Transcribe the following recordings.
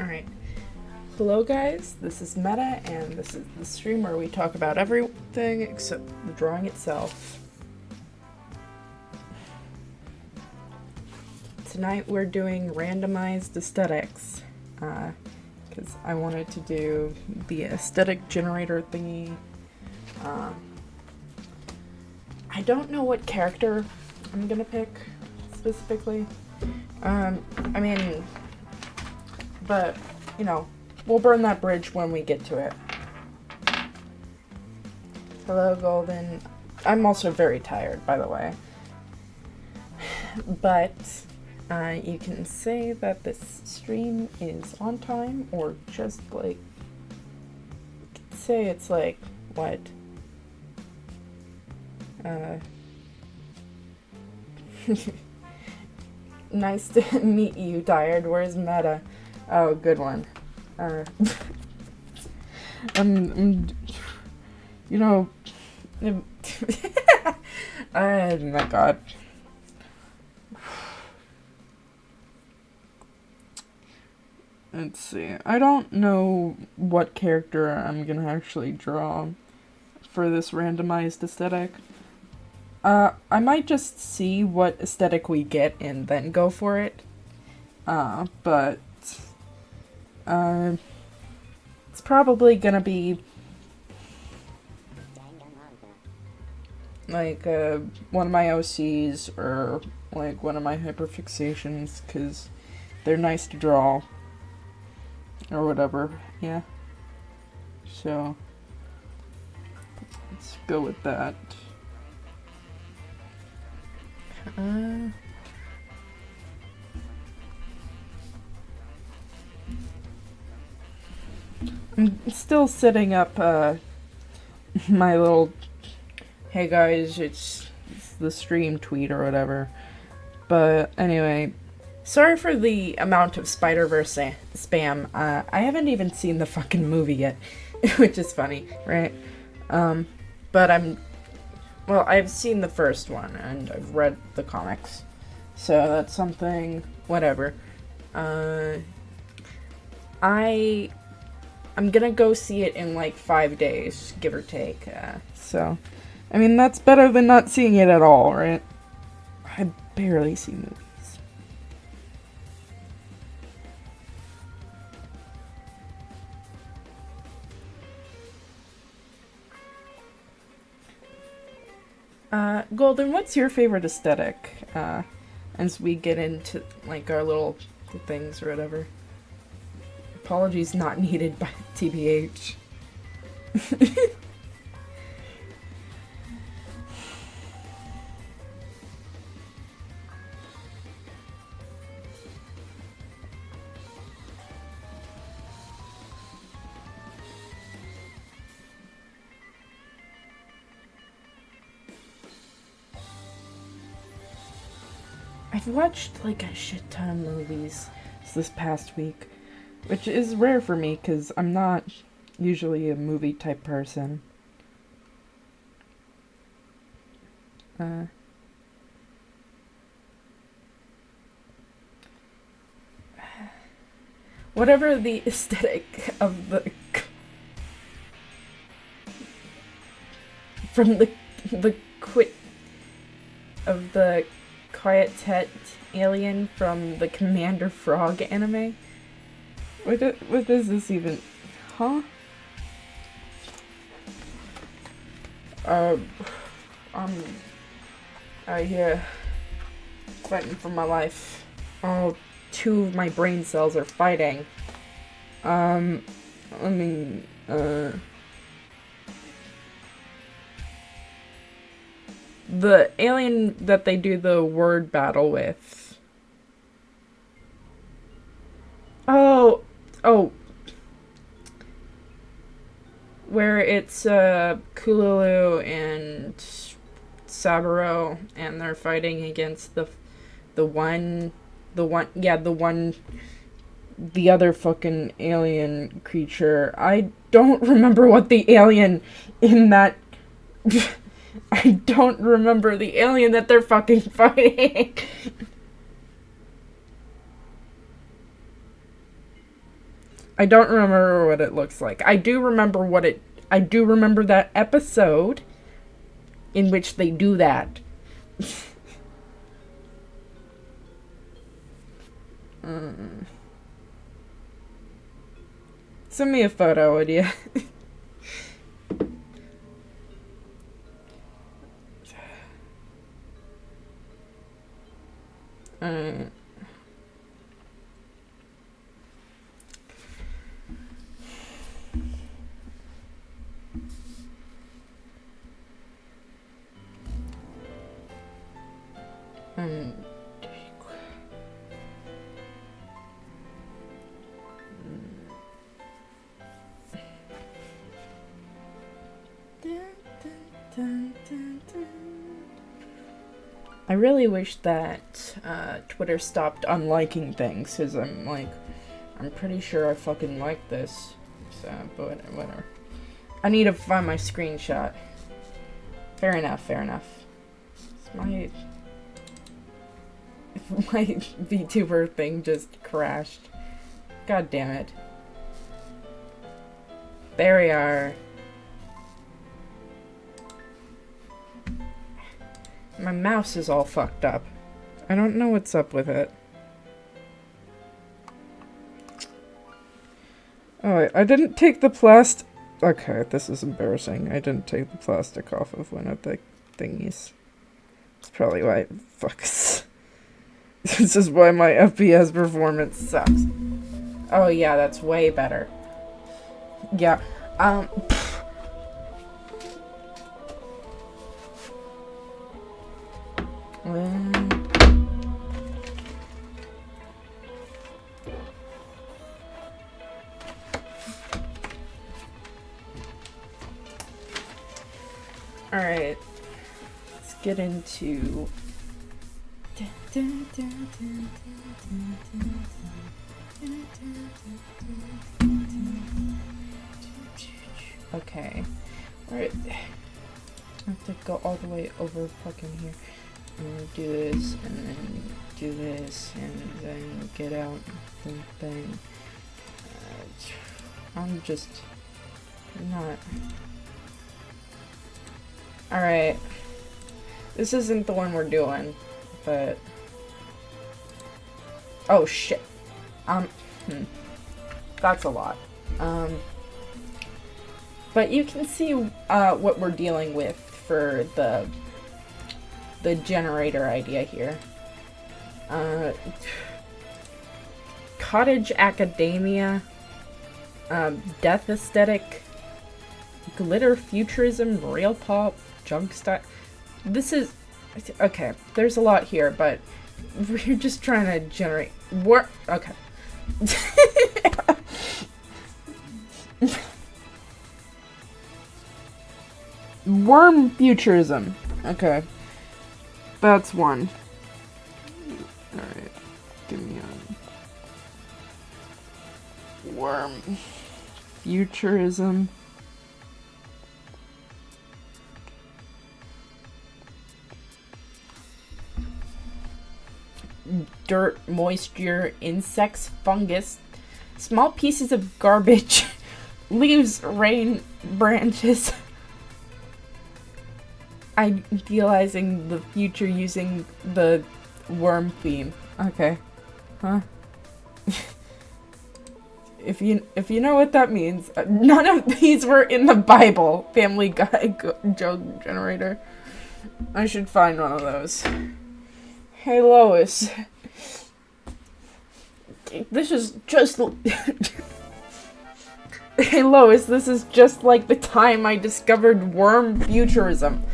Alright. Hello guys, this is Meta, and this is the stream where we talk about everything except the drawing itself. Tonight we're doing randomized aesthetics, because I wanted to do the aesthetic generator thingy. I don't know what character I'm gonna pick, specifically. But, you know, we'll burn that bridge when we get to it. Hello, Golden. I'm also very tired, by the way. But, you can say that this stream is on time, or just, like, say it's, like, what? Nice to meet you, Tired. Where's Meta? Oh, good one. You know, oh my god. Let's see. I don't know what character I'm gonna actually draw for this randomized aesthetic. I might just see what aesthetic we get and then go for it. But it's probably gonna be like one of my OCs or like one of my hyperfixations, because they're nice to draw or whatever. Yeah, so let's go with that. I'm still setting up my little hey guys, it's the stream tweet or whatever. But anyway, sorry for the amount of Spider-Verse spam. I haven't even seen the fucking movie yet, which is funny, right? But I've seen the first one and I've read the comics, so that's something. Whatever. I'm gonna go see it in like 5 days, give or take. So, I mean, that's better than not seeing it at all, right? I barely see movies. Golden, what's your favorite aesthetic? As we get into like our little things or whatever. Apologies not needed by TBH. I've watched like a shit ton of movies this past week, which is rare for me because I'm not usually a movie type person. Whatever the aesthetic of the from the quit of the Quiet alien from the Commander Frog anime. What does this even? Huh? Yeah, fighting for my life. Oh, two of my brain cells are fighting. The alien that they do the word battle with. Oh. Where it's Kululu and Saburo, and they're fighting against the other fucking alien creature. I don't remember what the alien in that. I don't remember the alien that they're fucking fighting. I don't remember what it looks like. I do remember that episode in which they do that. Send me a photo, would you? Alright. I really wish that Twitter stopped unliking things, because I'm pretty sure I fucking like this. So, but whatever. I need to find my screenshot. Fair enough, fair enough. My VTuber thing just crashed. God damn it. There we are. My mouse is all fucked up. I don't know what's up with it. Oh, I didn't take the plastic. Okay, this is embarrassing. I didn't take the plastic off of one of the thingies. That's probably why it fucks. This is why my FPS performance sucks. Oh yeah, that's way better. Yeah, alright, let's get into... Okay, alright, I have to go all the way over fucking here. And do this, and then do this, and then get out the thing. I'm just not... Alright. This isn't the one we're doing, but... Oh shit. That's a lot. But you can see what we're dealing with for the generator idea here. Cottage academia, death aesthetic, glitter futurism, real pop, junk style. This is okay. There's a lot here, but we're just trying to generate work. Okay. Worm futurism. Okay. That's one. Alright. Give me a... Worm. Futurism. Dirt, moisture, insects, fungus, small pieces of garbage, leaves, rain, branches. Idealizing the future using the worm theme. Okay. Huh? If you know what that means, none of these were in the Bible. Family Guy joke generator. I should find one of those. Hey Lois. This is just... Hey Lois, this is just like the time I discovered worm futurism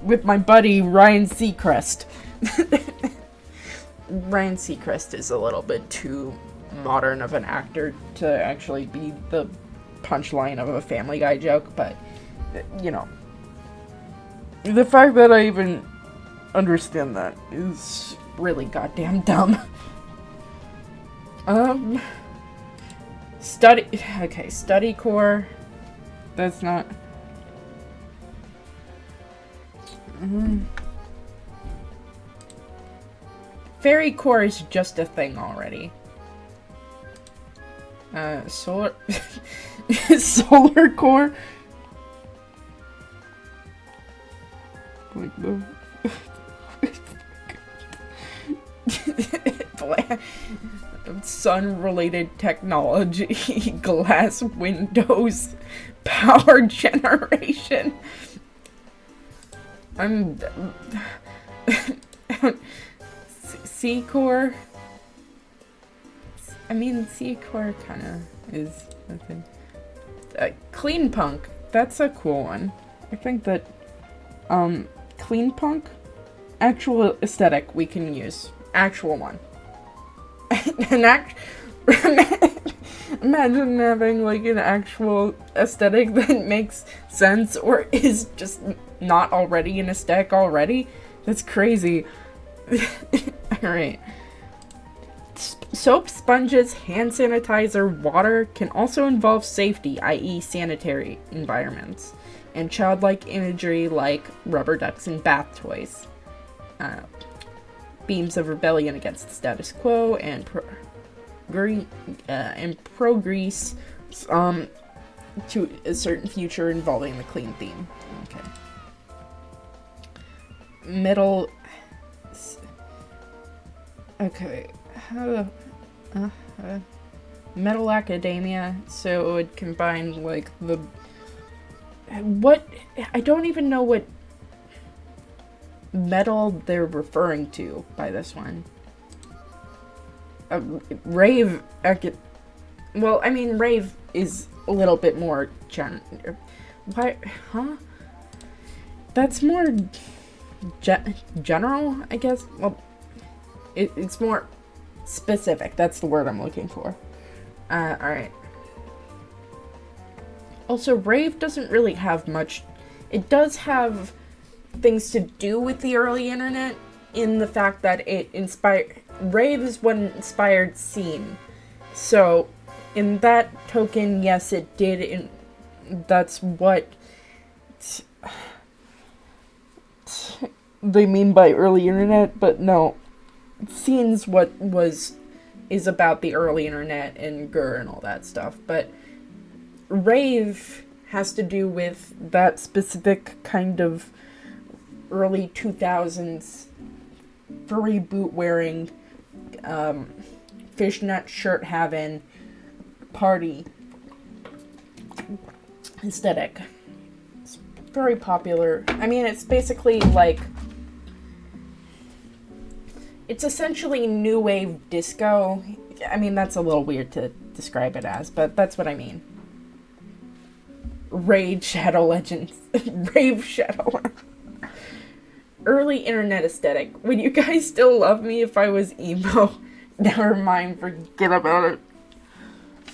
with my buddy Ryan Seacrest. Ryan Seacrest is a little bit too modern of an actor to actually be the punchline of a Family Guy joke, but, you know. The fact that I even understand that is really goddamn dumb. Study core. That's not... Fairy core is just a thing already. Solar... Solar core? Like the... Sun-related technology, glass windows, power generation. I'm... C-core? I mean, C-core kinda is a thing. Clean punk. That's a cool one. I think that, clean punk? Actual aesthetic we can use. Actual one. Imagine having, like, an actual aesthetic that makes sense or is just not already an aesthetic already. That's crazy. Alright. Soap, sponges, hand sanitizer, water can also involve safety, i.e. sanitary environments, and childlike imagery like rubber ducks and bath toys. Beams of rebellion against the status quo and progress to a certain future involving the clean theme. Okay. Metal. Okay. Metal academia. So it would combine like the. What? I don't even know what metal they're referring to by this one. Rave. Well, I mean, rave is a little bit more why? Huh? That's more general, I guess. Well, it's more specific. That's the word I'm looking for. Alright. Also, rave doesn't really have much. It does have things to do with the early internet in the fact that it inspired. Rave is what inspired scene. So, in that token, yes, it did. That's what they mean by early internet, but no. Scene's what is about the early internet and GUR and all that stuff, but rave has to do with that specific kind of early 2000s furry boot wearing, fishnet shirt having party aesthetic. It's very popular. I mean, it's basically like, it's essentially new wave disco. I mean, that's a little weird to describe it as, but that's what I mean. Raid Shadow Legends. Rave Shadow. Early internet aesthetic. Would you guys still love me if I was emo? Never mind, forget about it.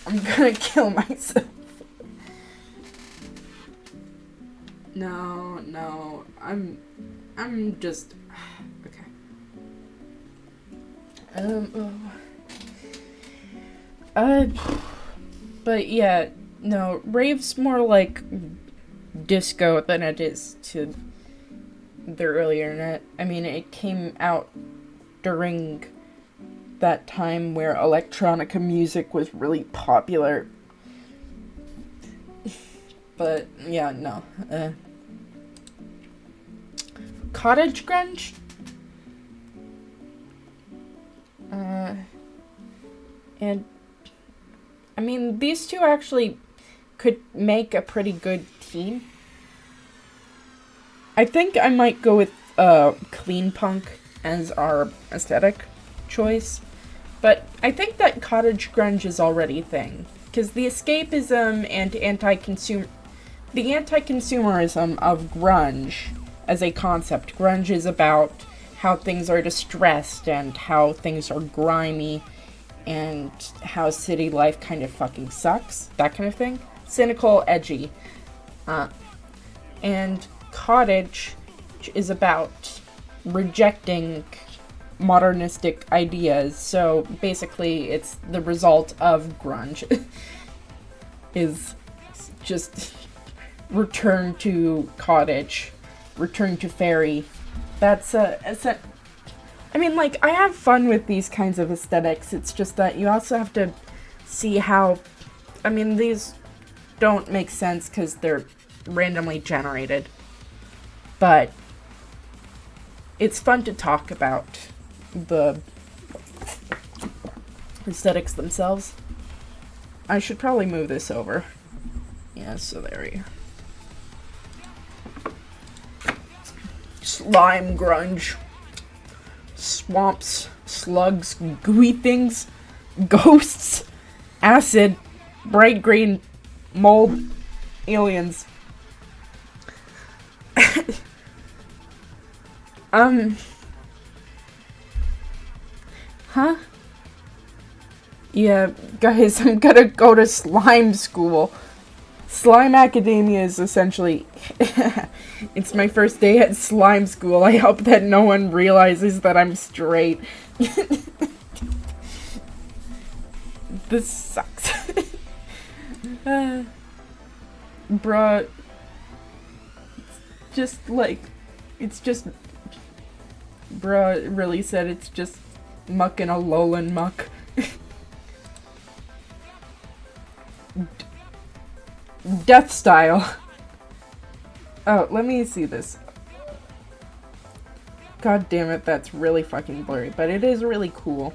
I'm gonna kill myself. No, I'm just, okay. But yeah, no, rave's more like disco than it is to the early internet. I mean, it came out during that time where electronica music was really popular. But yeah, no. Cottage grunge? And I mean, these two actually could make a pretty good team. I think I might go with clean punk as our aesthetic choice, but I think that cottage grunge is already a thing, because the escapism and the anti-consumerism of grunge as a concept. Grunge is about how things are distressed and how things are grimy and how city life kind of fucking sucks, that kind of thing. Cynical, edgy. And cottage is about rejecting modernistic ideas, so basically it's the result of grunge. Is just return to cottage, return to fairy. That's I mean, like, I have fun with these kinds of aesthetics. It's just that you also have to see how, I mean, these don't make sense because they're randomly generated, but it's fun to talk about the aesthetics themselves. I should probably move this over. Yeah, so there we go. Slime grunge. Swamps, slugs, gooey things, ghosts, acid, bright green, mold, aliens. Huh? Yeah, guys, I'm gonna go to slime school. Slime Academia is essentially... It's my first day at slime school. I hope that no one realizes that I'm straight. This sucks. Bruh. Just like... It's just... Bruh, it really said it's just muck in a Alolan muck. Death style. Oh, let me see this. God damn it, that's really fucking blurry, but it is really cool.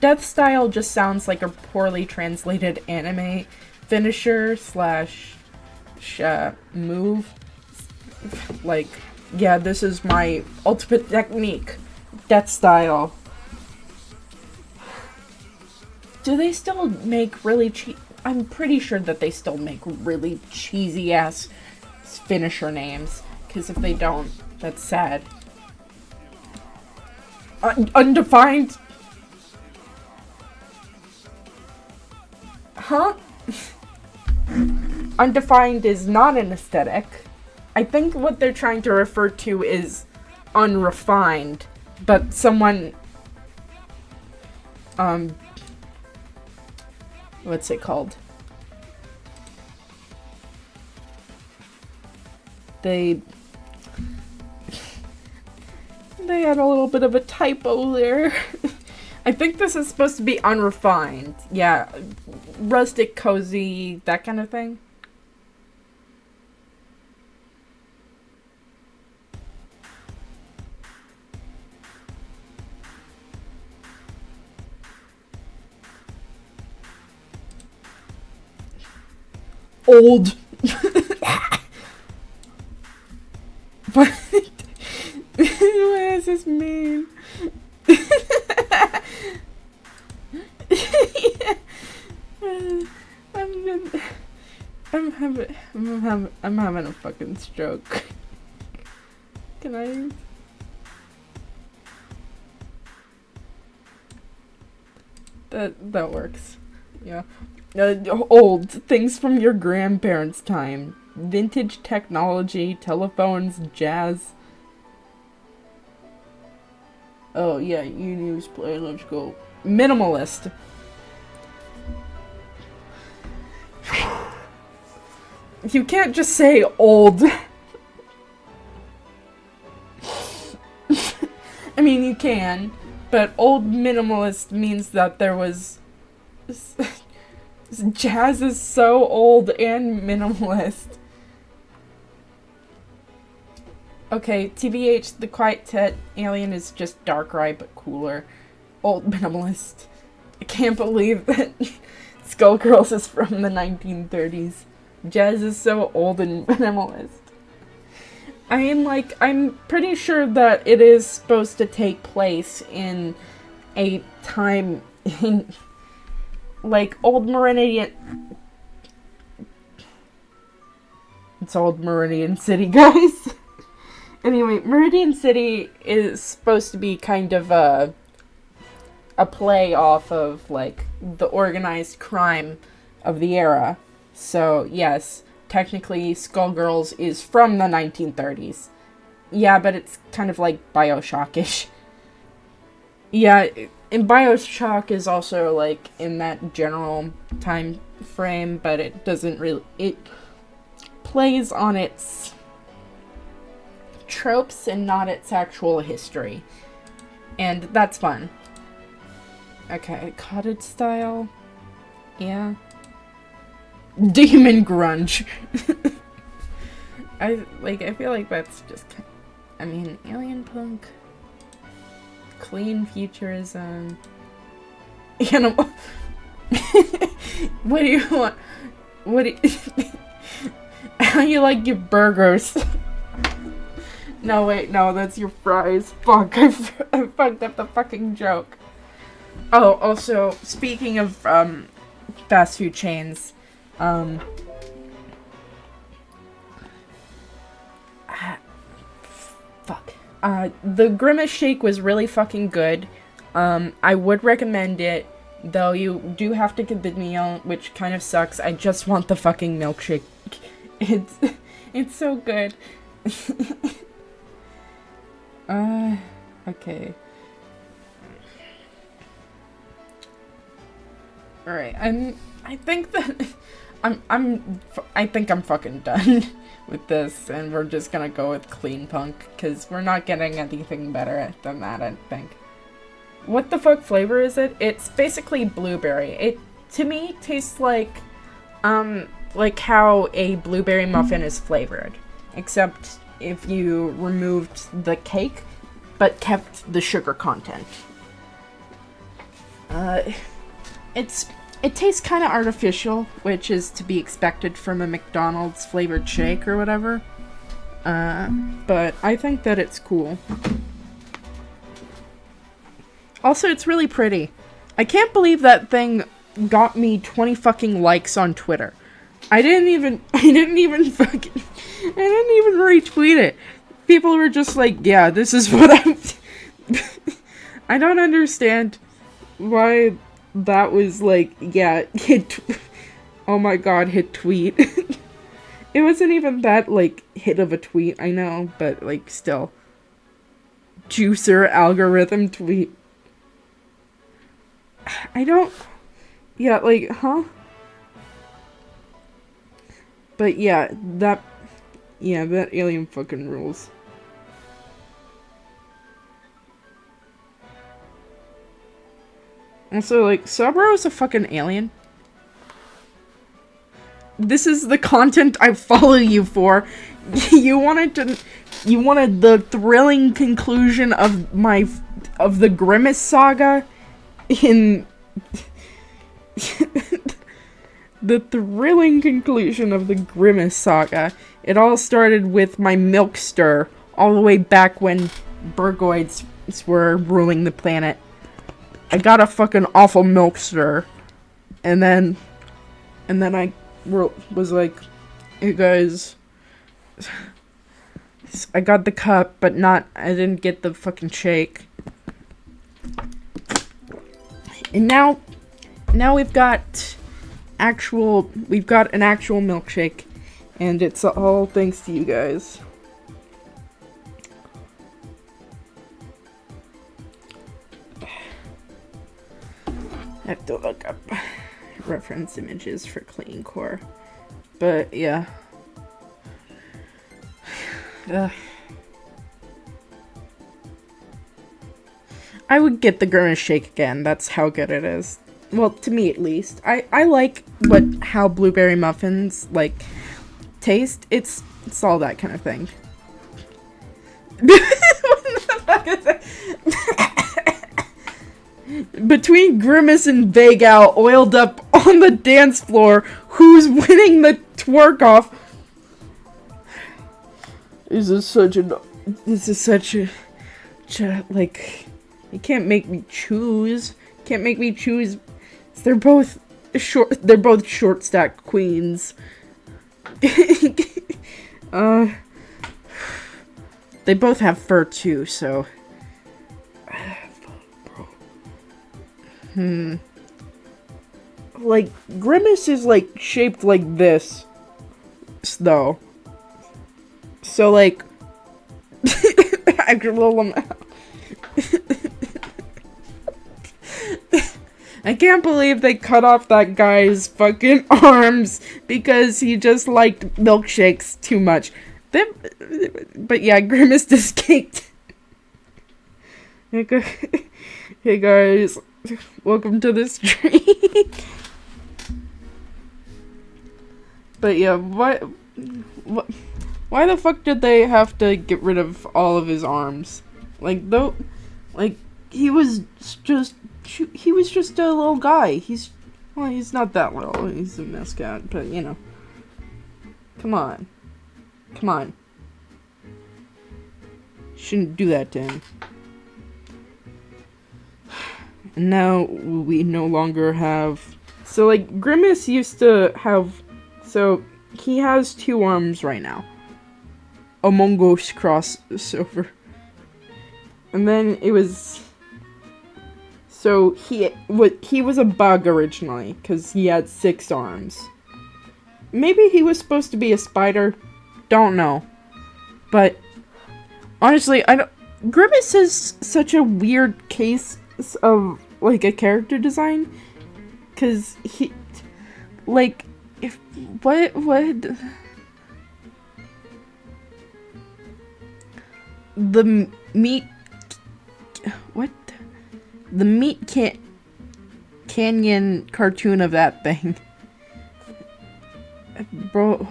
Death style just sounds like a poorly translated anime finisher slash move. Like, yeah, this is my ultimate technique. Death style. Do they still make really I'm pretty sure that they still make really cheesy-ass finisher names. Because if they don't, that's sad. Undefined? Huh? Undefined is not an aesthetic. I think what they're trying to refer to is unrefined. But someone... what's it called? They had a little bit of a typo there. I think this is supposed to be unrefined. Yeah, rustic, cozy, that kind of thing. Old. What? What does this mean? I'm having a fucking stroke. Can I? That works. Yeah. Old things from your grandparents' time. Vintage technology, telephones, jazz. Oh yeah, you use play. Let's go. Minimalist. You can't just say old. I mean, you can, but old minimalist means that there was... Jazz is so old and minimalist. Okay, TBH, the Quiet Alien is just Darkrai, but cooler. Old minimalist. I can't believe that Skullgirls is from the 1930s. Jazz is so old and minimalist. I mean, like, I'm pretty sure that it is supposed to take place in a time in, like, Old Meridian... It's Old Meridian City, guys. Anyway, Meridian City is supposed to be kind of a play off of, like, the organized crime of the era. So, yes, technically Skullgirls is from the 1930s. Yeah, but it's kind of like Bioshock-ish. Yeah, and Bioshock is also, like, in that general time frame, but it doesn't really... It plays on its tropes and not its actual history. And that's fun. Okay, cottage style. Yeah. Demon grunge. I feel like that's just, I mean, alien punk, clean futurism, animal. What do you want? What do you, how you like your burgers? No, wait, no, that's your fries. Fuck, I fucked up the fucking joke. Oh, also, speaking of, fast food chains, fuck. The Grimace shake was really fucking good. I would recommend it, though you do have to get the meal, which kind of sucks. I just want the fucking milkshake. It's so good. Okay. Alright, I think that I think I'm fucking done with this, and we're just gonna go with clean punk, because we're not getting anything better than that, I think. What the fuck flavor is it? It's basically blueberry. It, to me, tastes like how a blueberry muffin is flavored. Except if you removed the cake, but kept the sugar content. It tastes kind of artificial, which is to be expected from a McDonald's flavored shake or whatever. But I think that it's cool. Also, it's really pretty. I can't believe that thing got me 20 fucking likes on Twitter. I didn't even retweet it. People were just like, yeah, this is what I'm... I don't understand why that was like, yeah, oh my god, hit tweet. It wasn't even that, like, hit of a tweet, I know, but, like, still. Juicer algorithm tweet. I don't... Yeah, like, huh? But yeah, that alien fucking rules. Also, like, Saburo is a fucking alien. This is the content I follow you for. You wanted the thrilling conclusion of the Grimace saga in... The thrilling conclusion of the Grimace saga. It all started with my milk stir, all the way back when Burgoids were ruling the planet. I got a fucking awful milk stir, and then I was like, hey guys, I got the cup, but I didn't get the fucking shake. And now we've got an actual milkshake, and it's all thanks to you guys. I have to look up reference images for Clean Core, but yeah. I would get the Grimace shake again. That's how good it is. Well, to me at least. I like how blueberry muffins, like, taste. It's all that kind of thing. What the fuck is that? Between Grimace and Vagal oiled up on the dance floor, who's winning the twerk off? This is such a, like, you can't make me choose. They're both short stack queens. They both have fur too, so. Like, Grimace is, like, shaped like this, though. So, like, I can't believe they cut off that guy's fucking arms because he just liked milkshakes too much. But yeah, Grimace escaped. Hey guys, welcome to the stream. But yeah, why the fuck did they have to get rid of all of his arms? Like, though, like, he was just a little guy. He's not that little. He's a mascot, but you know. Come on. Shouldn't do that to him. And now we no longer have... So, like, Grimace used to have... So, he has 2 arms right now. Among Us crossover. And then it was... So, he was a bug originally, because he had 6 arms. Maybe he was supposed to be a spider. Don't know. But, honestly, Grimace is such a weird case of, like, a character design. Because he... Like, if... What... The meat... What? The meat canyon cartoon of that thing. Bro...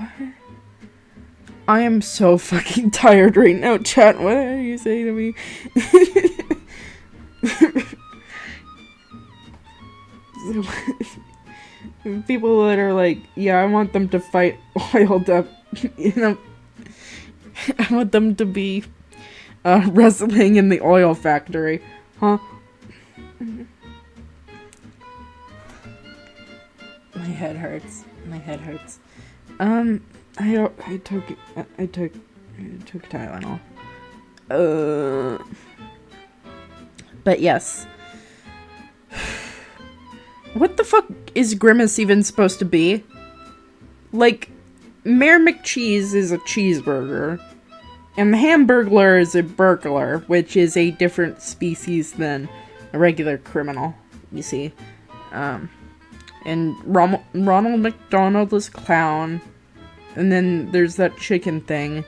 I am so fucking tired right now, chat. What are you saying to me? People that are like, yeah, I want them to fight oiled up, you know, I want them to be wrestling in the oil factory, huh? My head hurts. I took Tylenol. But yes. What the fuck is Grimace even supposed to be? Like, Mayor McCheese is a cheeseburger, and the Hamburglar is a burglar, which is a different species than a regular criminal, you see. And Ronald McDonald is clown, and then there's that chicken thing.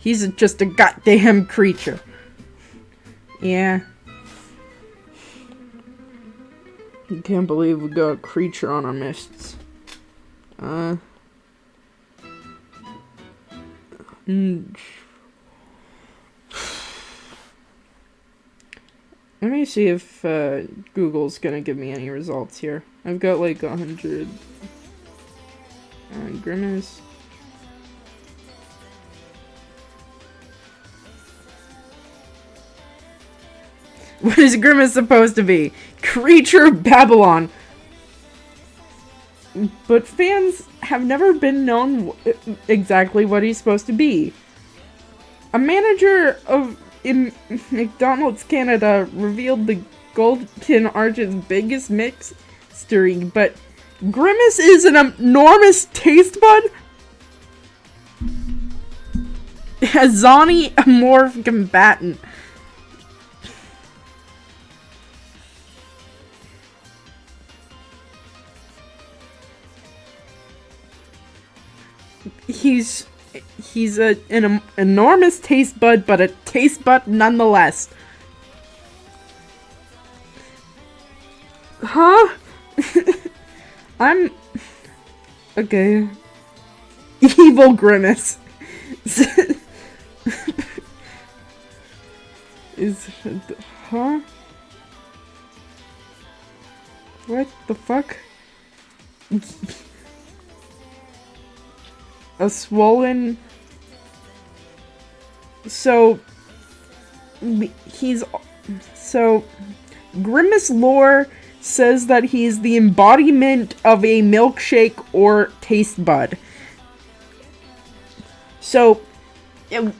He's just a goddamn creature. Yeah. I can't believe we got a creature on our midst. Let me see if Google's gonna give me any results here. I've got like 100. Grimace. What is Grimace supposed to be? Creature of Babylon. But fans have never been known exactly what he's supposed to be. A manager in McDonald's Canada revealed the Golden Arch's biggest mystery, but Grimace is an enormous taste bud? A Zoni amorph combatant. He's an enormous taste bud, but a taste bud nonetheless. Huh? I'm... Okay. Evil Grimace. Huh? What the fuck? A swollen... So... Grimace lore says that he's the embodiment of a milkshake or taste bud. So, in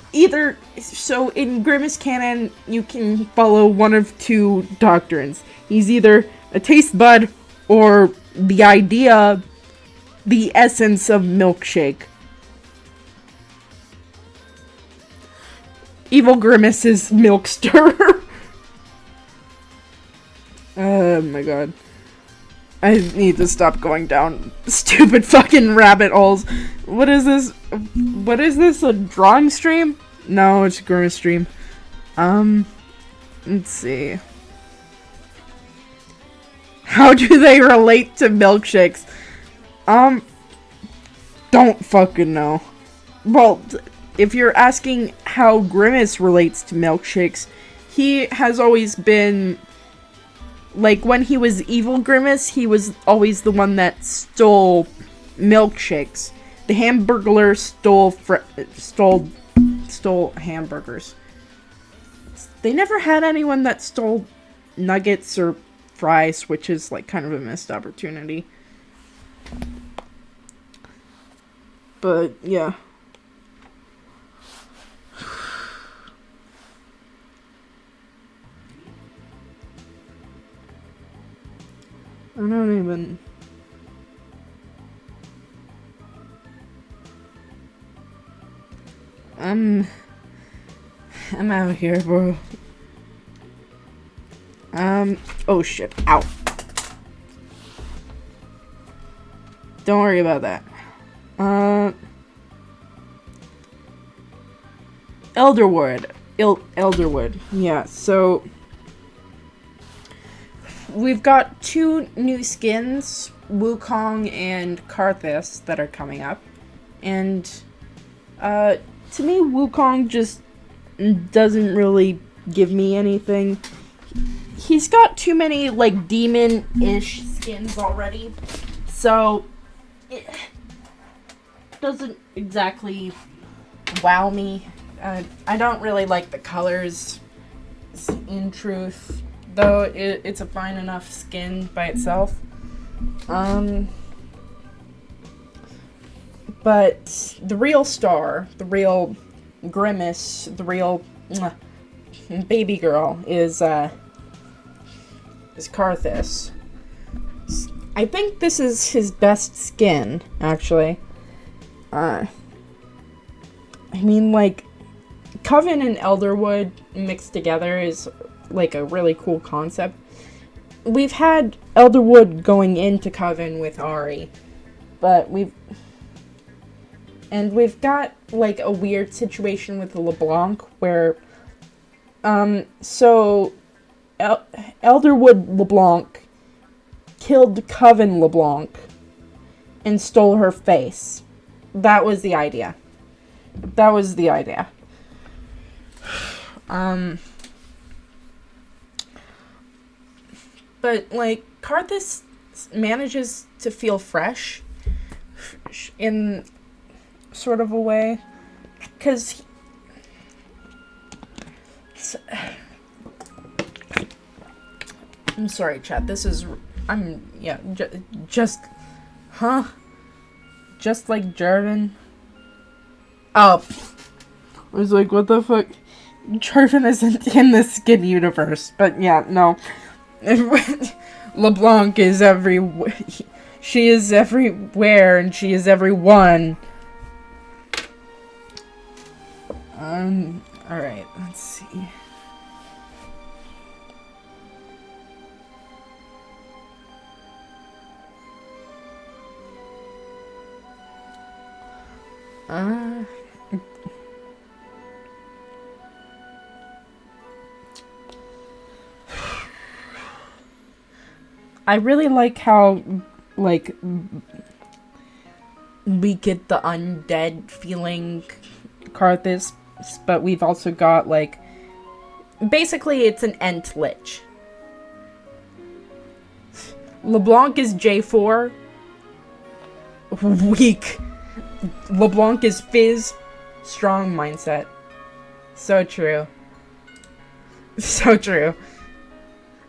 Grimace canon, you can follow one of 2 doctrines. He's either a taste bud or the idea, the essence of milkshake. Evil Grimace is Milkster. Oh my god. I need to stop going down stupid fucking rabbit holes. What is this? What is this? A drawing stream? No, it's a Grimace stream. Let's see. How do they relate to milkshakes? Don't fucking know. Well, if you're asking how Grimace relates to milkshakes, he has always been, like, when he was evil Grimace, he was always the one that stole milkshakes. The Hamburglar stole hamburgers. They never had anyone that stole nuggets or fries, which is, like, kind of a missed opportunity. But, yeah. I don't even... I'm out of here, bro. Oh shit. Ow. Don't worry about that. Elderwood. Elderwood. Yeah, so... we've got 2 new skins, Wukong and Karthus, that are coming up. And, to me, Wukong just doesn't really give me anything. He's got too many, like, demon-ish skins already. So, it doesn't exactly wow me. I don't really like the colors, in truth. Though it's a fine enough skin by itself. But the real star, the real Grimace, the real baby girl is Karthus. I think this is his best skin, actually. I mean, like, Coven and Elderwood mixed together is, like, a really cool concept. We've had Elderwood going into Coven with Ahri, but we've got, like, a weird situation with LeBlanc where, so, Elderwood LeBlanc killed Coven LeBlanc and stole her face. That was the idea. That was the idea. But, like, Karthus manages to feel fresh in sort of a way. Because I'm sorry, chat. This is... just... Huh? Just like Jarvan? Oh. I was like, what the fuck? Jarvan isn't in the skin universe. But yeah, no. LeBlanc is she is everywhere and she is everyone. Alright, let's see. I really like how, like, we get the undead feeling Karthus, but we've also got, like, basically it's an Ent Lich. LeBlanc is J4. Weak. LeBlanc is Fizz. Strong mindset. So true. So true.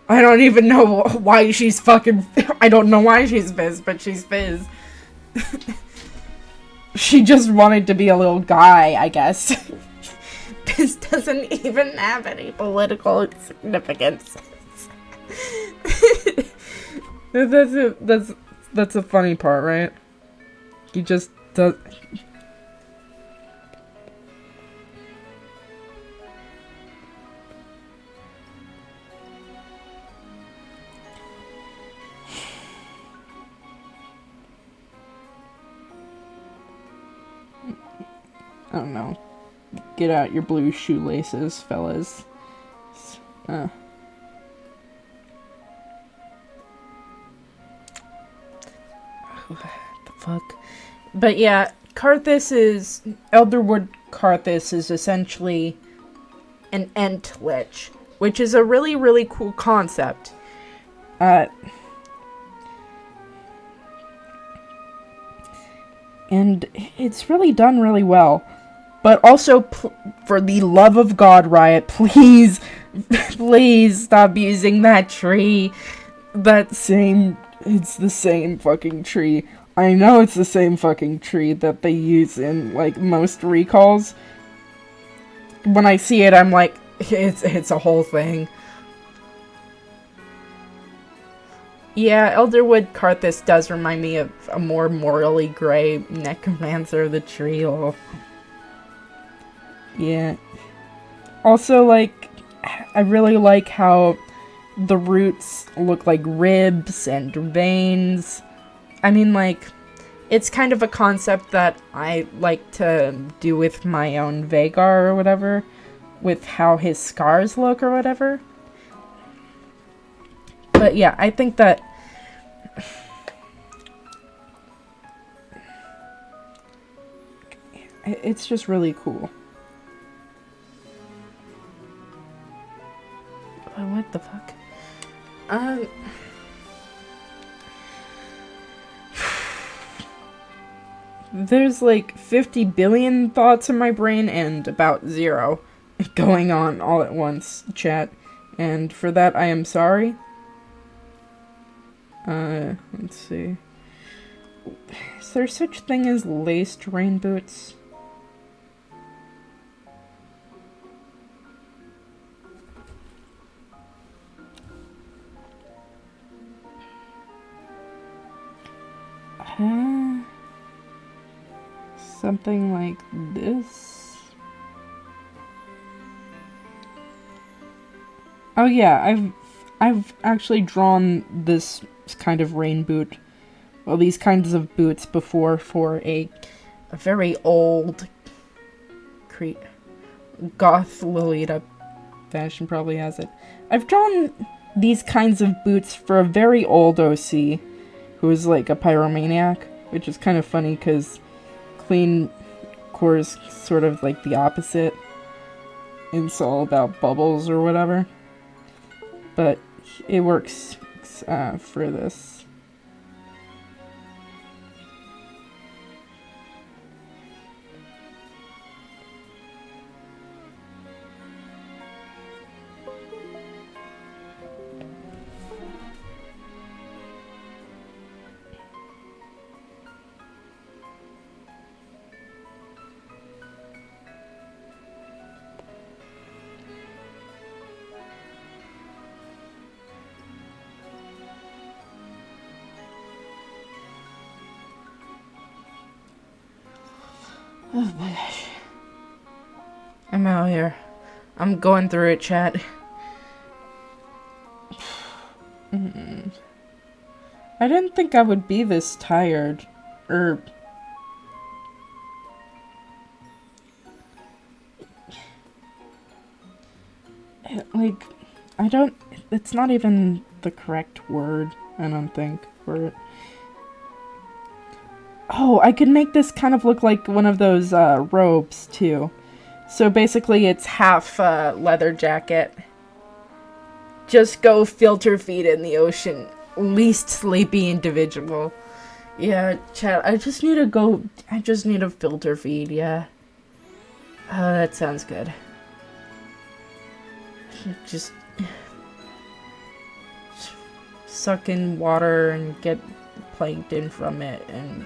I don't even know why she's fucking... I don't know why she's Fizz, but she's Fizz. She just wanted to be a little guy, I guess. This doesn't even have any political significance. That's a funny part, right? He just does... I don't know. Get out your blue shoelaces, fellas. the fuck? But yeah, Elderwood Karthus is essentially an Ent Lich, which is a really, really cool concept. And it's really done really well. But also, for the love of God, Riot, please, please stop using that tree. It's the same fucking tree. I know it's the same fucking tree that they use in, like, most recalls. When I see it, I'm like, it's a whole thing. Yeah, Elderwood Karthus does remind me of a more morally gray Necromancer of the Tree. Oh. Yeah. Also, like, I really like how the roots look like ribs and veins. I mean, like, it's kind of a concept that I like to do with my own Vhagar or whatever, with how his scars look or whatever. But yeah, I think that it's just really cool. What the fuck? There's like 50 billion thoughts in my brain and about 0 going on all at once, chat. And for that, I am sorry. Let's see. Is there such thing as laced rain boots? Something like this? Oh yeah, I've actually drawn this kind of rain boot, well, these kinds of boots before for a very old goth Lolita fashion probably has it. I've drawn these kinds of boots for a very old OC who is like a pyromaniac, which is kind of funny because Clean Core is sort of like the opposite. It's all about bubbles or whatever. But it works for this. Oh my gosh. I'm out here. I'm going through it, chat. I didn't think I would be this tired. Like, it's not even the correct word, I don't think, for it. Oh, I could make this kind of look like one of those robes, too. So basically it's half leather jacket. Just go filter feed in the ocean. Least sleepy individual. Yeah, chat, I just need a filter feed, yeah. That sounds good. Just suck in water and get plankton from it, and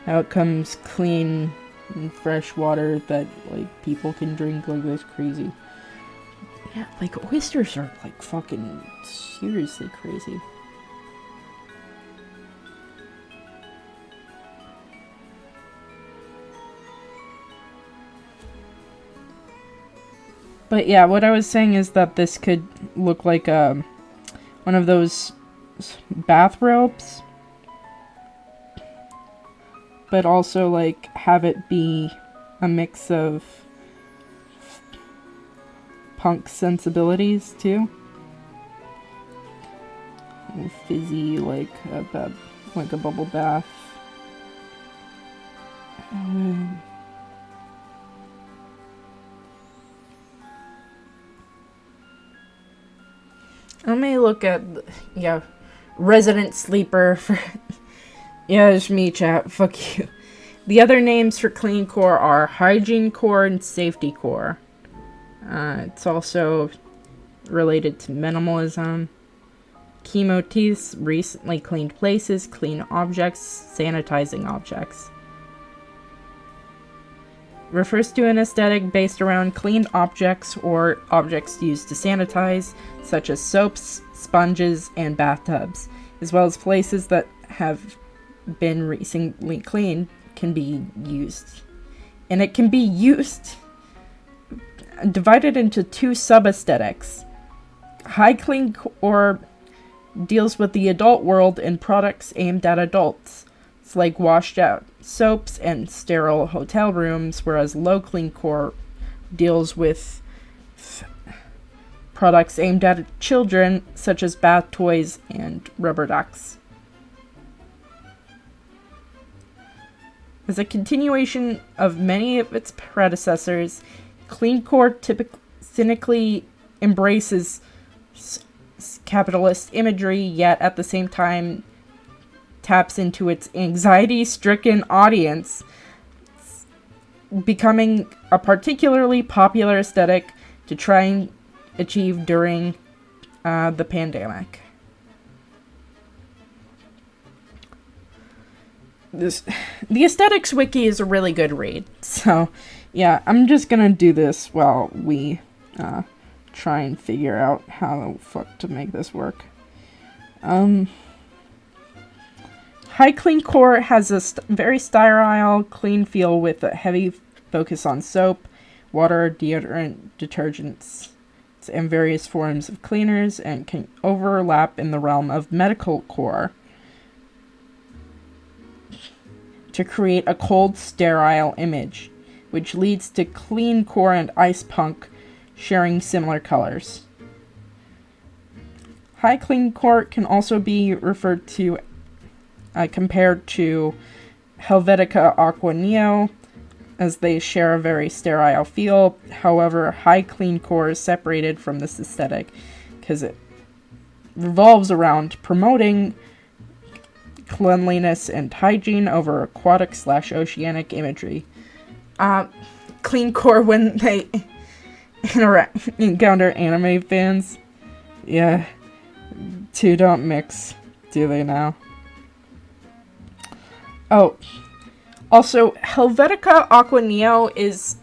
out comes clean and fresh water that like people can drink like this crazy. Yeah, like oysters are like fucking seriously crazy. But yeah, what I was saying is that this could look like one of those bathrobes, but also like have it be a mix of punk sensibilities too. Fizzy, like like a bubble bath. Let me look at, yeah, resident sleeper for, yeah, it's me, chat, fuck you. The other names for clean core are hygiene core and safety core. It's also related to minimalism. Chemoteeths, recently cleaned places, clean objects, sanitizing objects. Refers to an aesthetic based around cleaned objects or objects used to sanitize, such as soaps, sponges, and bathtubs, as well as places that have been recently cleaned can be used. And it can be used divided into two sub-aesthetics. High clean core deals with the adult world and products aimed at adults. It's like washed out soaps and sterile hotel rooms, whereas low clean core deals with products aimed at children, such as bath toys and rubber ducks. As a continuation of many of its predecessors, clean core typically cynically embraces capitalist imagery, yet at the same time taps into its anxiety-stricken audience, becoming a particularly popular aesthetic to try and achieve during the pandemic. The Aesthetics Wiki is a really good read, so yeah, I'm just gonna do this while we try and figure out how the fuck to make this work. High clean core has a very sterile, clean feel with a heavy focus on soap, water, deodorant, detergents, and various forms of cleaners, and can overlap in the realm of medical core to create a cold, sterile image, which leads to clean core and ice punk sharing similar colors. High clean core can also be referred to compared to Helvetica Aqua Neo, as they share a very sterile feel. However, high clean core is separated from this aesthetic because it revolves around promoting cleanliness and hygiene over aquatic/oceanic imagery. Clean core when they encounter anime fans. Yeah, two don't mix, do they now? Oh, also, Helvetica Aqua Neo is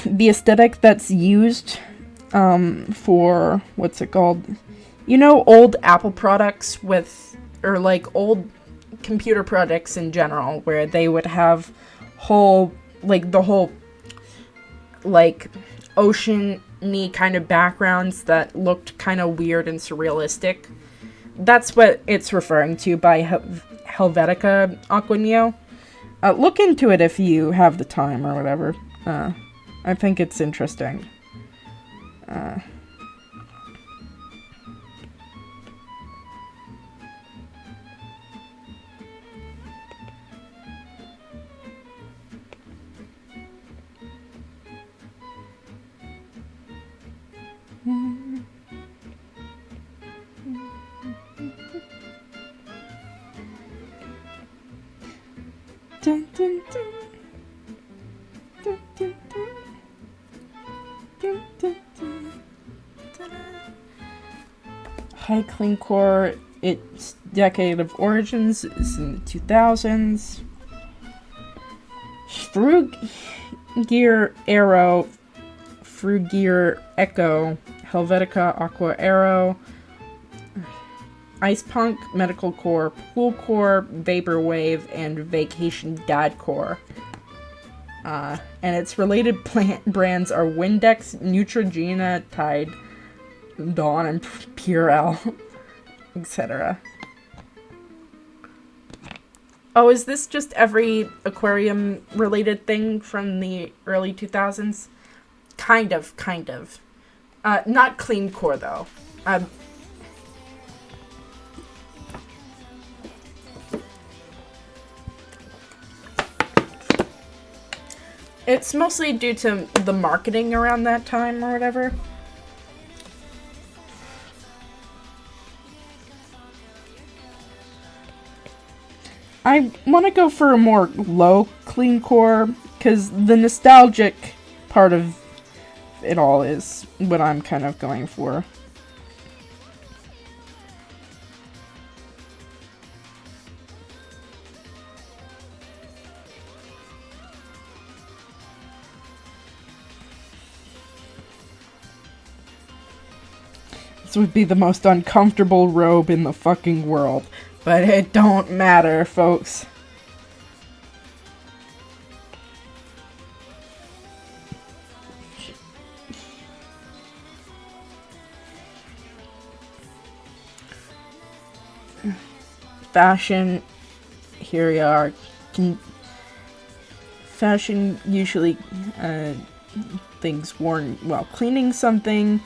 the aesthetic that's used for, what's it called? You know, old Apple products or like old computer products in general, where they would have the whole ocean-y kind of backgrounds that looked kind of weird and surrealistic. That's what it's referring to by Helvetica Aqua Neo. Look into it if you have the time or whatever. I think it's interesting. Dun, dun, dun. Dun, dun, dun. Dun, dun, dun. Ta-da. High clean core, its decade of origins is in the 2000s. Frugear Aero, Frugear Echo, Helvetica Aqua Aero, Ice Punk, Medical Core, Pool Core, Vaporwave, and Vacation Dad Core. And its related brands are Windex, Neutrogena, Tide, Dawn, and Purell, etc. Oh, is this just every aquarium-related thing from the early 2000s? Kind of. Not clean core, though. It's mostly due to the marketing around that time or whatever. I want to go for a more low clean core, because the nostalgic part of it all is what I'm kind of going for. This would be the most uncomfortable robe in the fucking world. But it don't matter, folks. Fashion, here we are. Fashion usually things worn while cleaning something,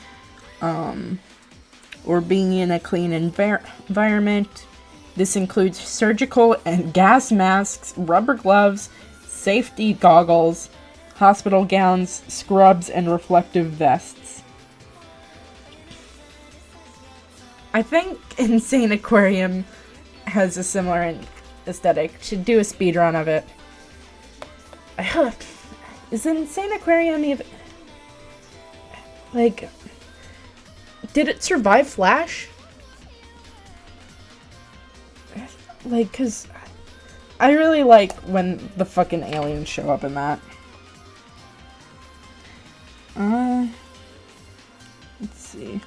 or being in a clean environment. This includes surgical and gas masks, rubber gloves, safety goggles, hospital gowns, scrubs, and reflective vests. I think Insane Aquarium has a similar aesthetic. Should do a speedrun of it. Is Insane Aquarium even... like... did it survive Flash? Like, cause I really like when the fucking aliens show up in that. Let's see.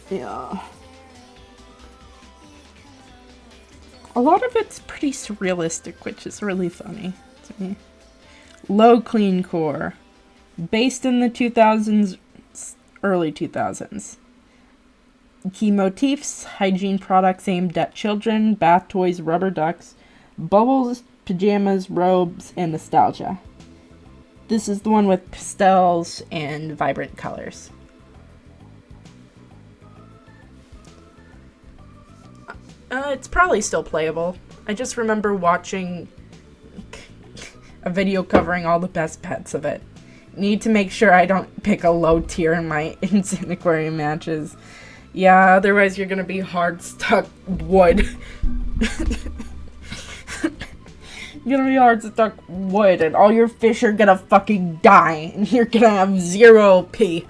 Yeah. A lot of it's pretty surrealistic, which is really funny to me. Low clean core. Based in the 2000s, early 2000s. Key motifs, hygiene products aimed at children, bath toys, rubber ducks, bubbles, pajamas, robes, and nostalgia. This is the one with pastels and vibrant colors. It's probably still playable. I just remember watching a video covering all the best pets of it. Need to make sure I don't pick a low tier in my Insane Aquarium matches. Yeah, otherwise you're gonna be hard stuck wood. You're gonna be hard stuck wood and all your fish are gonna fucking die and you're gonna have 0 P.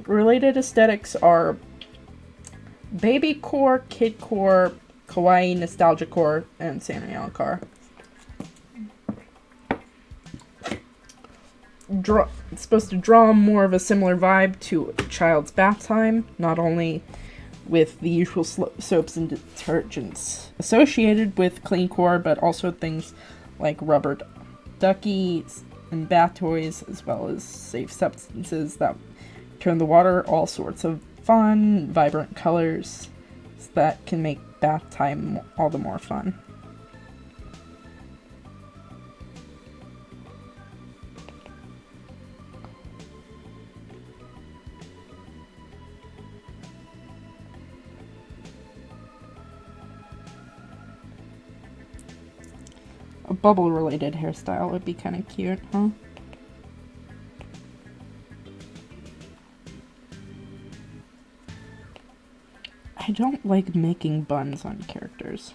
Related aesthetics are baby core, kid core, kawaii nostalgia core, and Sanrio core. It's supposed to draw more of a similar vibe to a child's bath time, not only with the usual soaps and detergents associated with clean core, but also things like rubber duckies and bath toys, as well as safe substances that turn the water all sorts of fun, vibrant colors that can make bath time all the more fun. A bubble-related hairstyle would be kind of cute, huh? I don't like making buns on characters.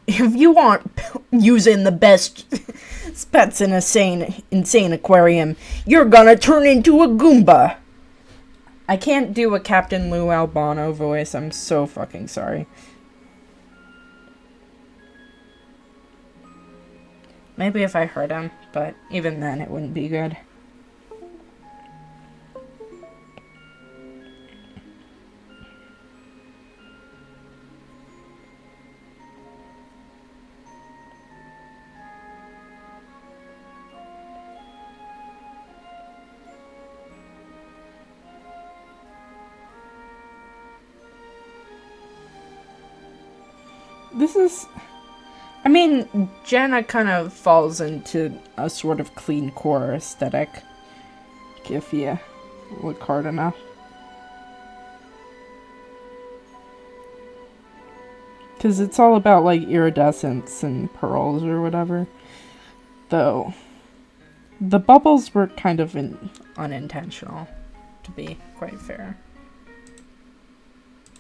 If you aren't using the best pets in Insane Aquarium, you're gonna turn into a Goomba. I can't do a Captain Lou Albano voice. I'm so fucking sorry. Maybe if I heard him, but even then it wouldn't be good. This is... I mean, Jenna kind of falls into a sort of clean core aesthetic, if you look hard enough. Because it's all about, like, iridescence and pearls or whatever. Though, the bubbles were kind of unintentional, to be quite fair.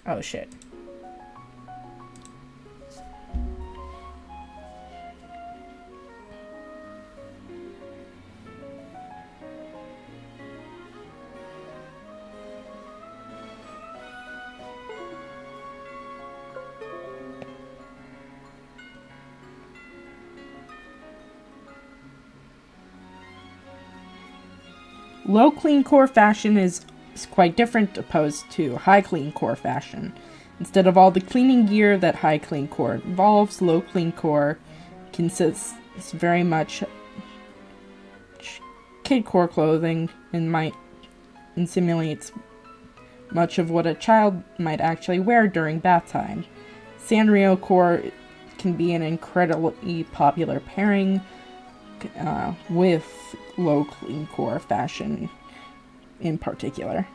Oh, shit. Low clean core fashion is quite different opposed to high clean core fashion. Instead of all the cleaning gear that high clean core involves, low clean core consists very much kid core clothing and simulates much of what a child might actually wear during bath time. Sanrio core can be an incredibly popular pairing with low clean core fashion in particular.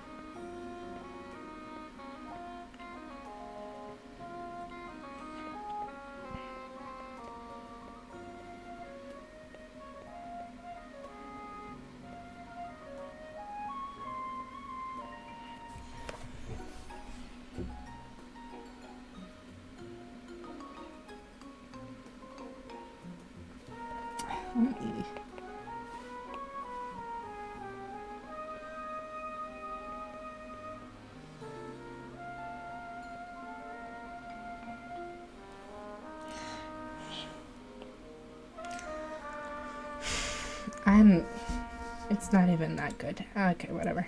It's not even that good. Okay, whatever.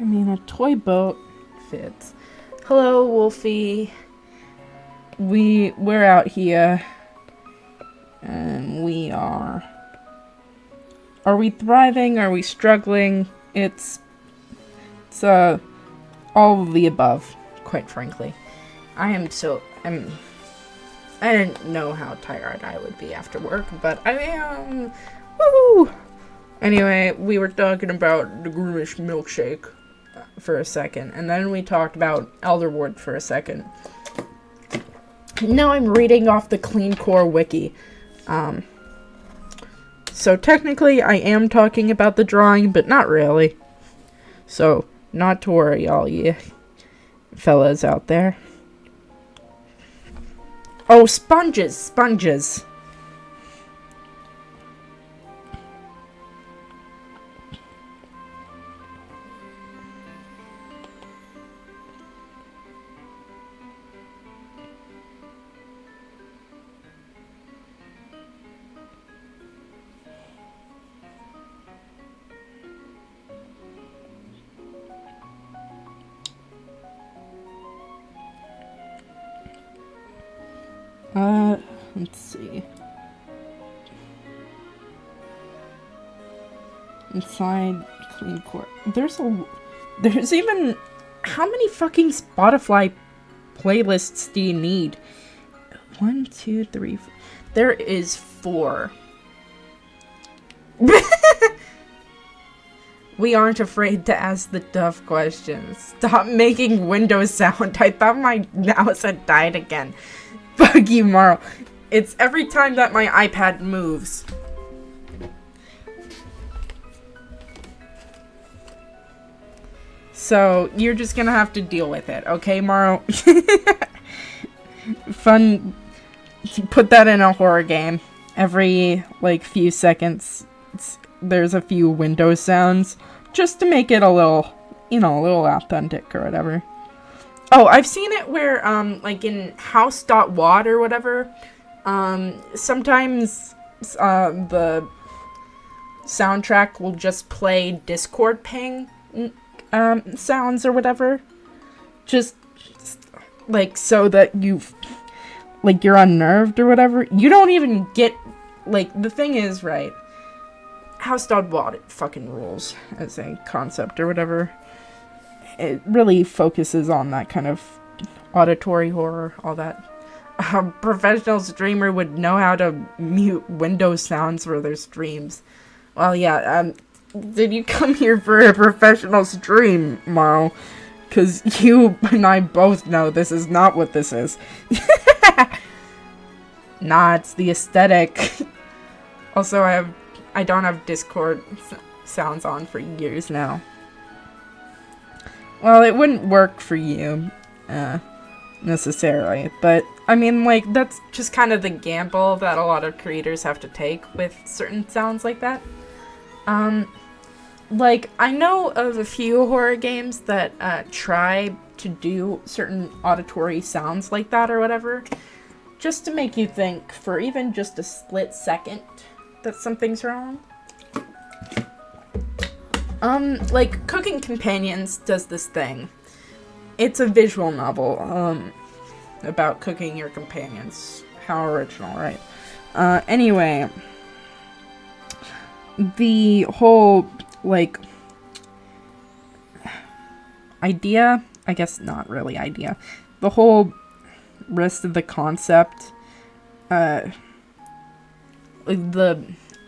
I mean, a toy boat fits. Hello, Wolfie. We're out here. And we are... Are we thriving? Are we struggling? It's all of the above, quite frankly. I didn't know how tired I would be after work, but I am. Woo! Anyway, we were talking about the Groomish milkshake for a second, and then we talked about Elderwood for a second. Now I'm reading off the Clean Core wiki. So technically I am talking about the drawing, but not really. So, not to worry, all you fellas out there. Oh, sponges! Let's see. Inside Clean Core. There's even... How many fucking Spotify playlists do you need? 1, 2, 3, 4. There is 4. We aren't afraid to ask the tough questions. Stop making Windows sound. I thought my mouse had died again. Fuck you, Marl. It's every time that my iPad moves. So, you're just gonna have to deal with it, okay, Marl? Fun. Put that in a horror game. Every, like, few seconds, there's a few Windows sounds. Just to make it a little, you know, a little authentic or whatever. Oh, I've seen it where, like in House.wad or whatever, sometimes, the soundtrack will just play Discord ping, sounds or whatever. Just, like, so that you're unnerved or whatever. You don't even get, like, the thing is, right, House.wad fucking rules as a concept or whatever. It really focuses on that kind of auditory horror, all that. A professional streamer would know how to mute Windows sounds for their streams. Well, yeah, did you come here for a professional stream, Marl? Because you and I both know this is not what this is. Nah, it's the aesthetic. Also, I don't have Discord sounds on for years now. Well, it wouldn't work for you, necessarily, but, I mean, like, that's just kind of the gamble that a lot of creators have to take with certain sounds like that. Like, I know of a few horror games that, try to do certain auditory sounds like that or whatever, just to make you think for even just a split second that something's wrong. Like, Cooking Companions does this thing. It's a visual novel, about cooking your companions. How original, right? Anyway, the whole, like, idea, I guess not really idea, the whole rest of the concept, the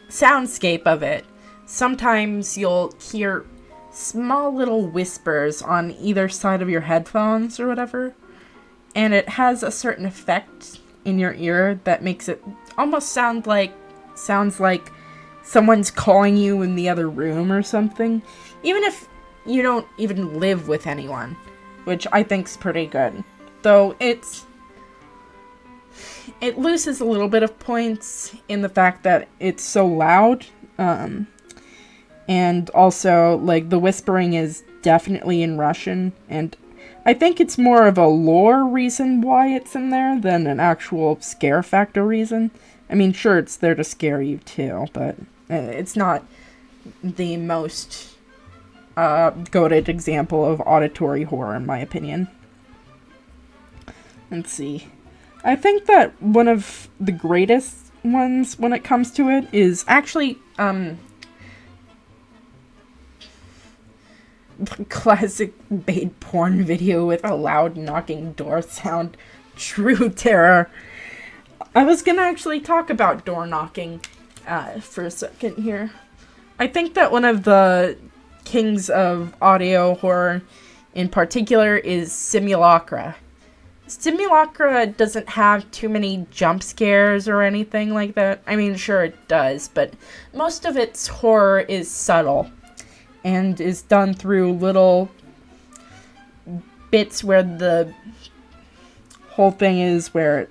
soundscape of it, sometimes you'll hear small little whispers on either side of your headphones or whatever, and it has a certain effect in your ear that makes it almost sounds like someone's calling you in the other room or something, even if you don't even live with anyone, which I think's pretty good. Though it loses a little bit of points in the fact that it's so loud, and also, like, the whispering is definitely in Russian, and I think it's more of a lore reason why it's in there than an actual scare factor reason. I mean, sure, it's there to scare you too, but it's not the most goated example of auditory horror, in my opinion. Let's see. I think that one of the greatest ones when it comes to it is actually, classic bait porn video with a loud knocking door sound. True terror. I was gonna actually talk about door knocking for a second here. I think that one of the kings of audio horror in particular is Simulacra. Simulacra doesn't have too many jump scares or anything like that. I mean, sure it does, but most of its horror is subtle and is done through little bits where the whole thing is where,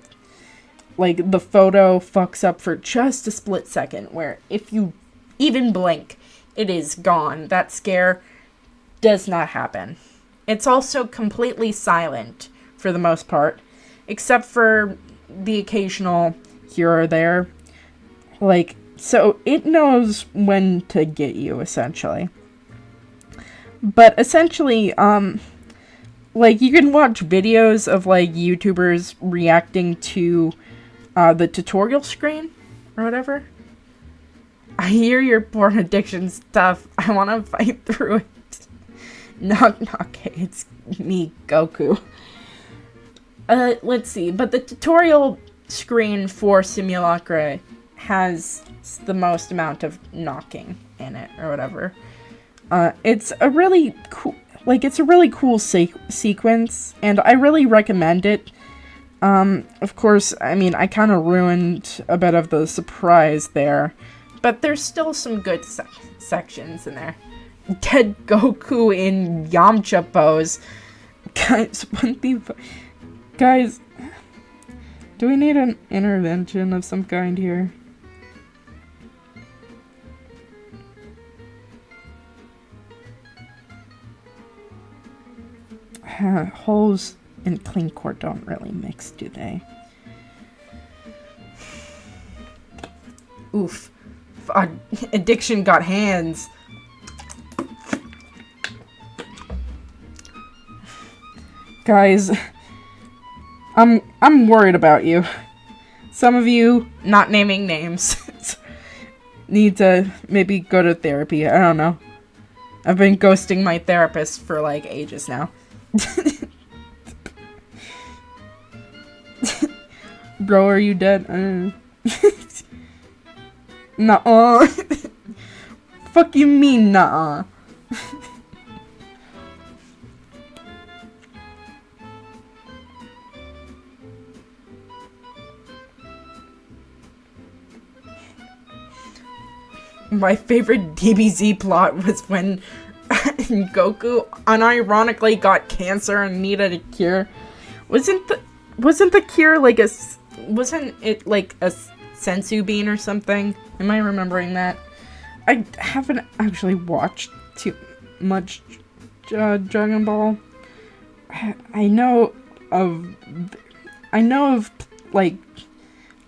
like, the photo fucks up for just a split second, where if you even blink, it is gone. That scare does not happen. It's also completely silent for the most part, except for the occasional here or there. Like, so it knows when to get you, essentially. But essentially, like, you can watch videos of, like, YouTubers reacting to the tutorial screen or whatever. I hear your porn addiction stuff. I want to fight through it. Knock, knock. Hey, it's me, Goku. Let's see. But the tutorial screen for Simulacra has the most amount of knocking in it or whatever. It's a really cool, it's a really cool sequence, and I really recommend it. Of course, I mean, I kind of ruined a bit of the surprise there, but there's still some good sections in there. Dead Goku in Yamcha pose. Guys, do we need an intervention of some kind here? Holes and clean core don't really mix, do they? Oof. Addiction got hands. Guys, I'm worried about you. Some of you, not naming names, need to maybe go to therapy. I don't know. I've been ghosting my therapist for like ages now. Bro, are you dead? Nuh-uh. Fuck you mean, nuh-uh? My favorite DBZ plot was when Goku unironically got cancer and needed a cure. Wasn't the cure like wasn't it like a sensu bean or something? Am I remembering that? I haven't actually watched too much Dragon Ball. I know of like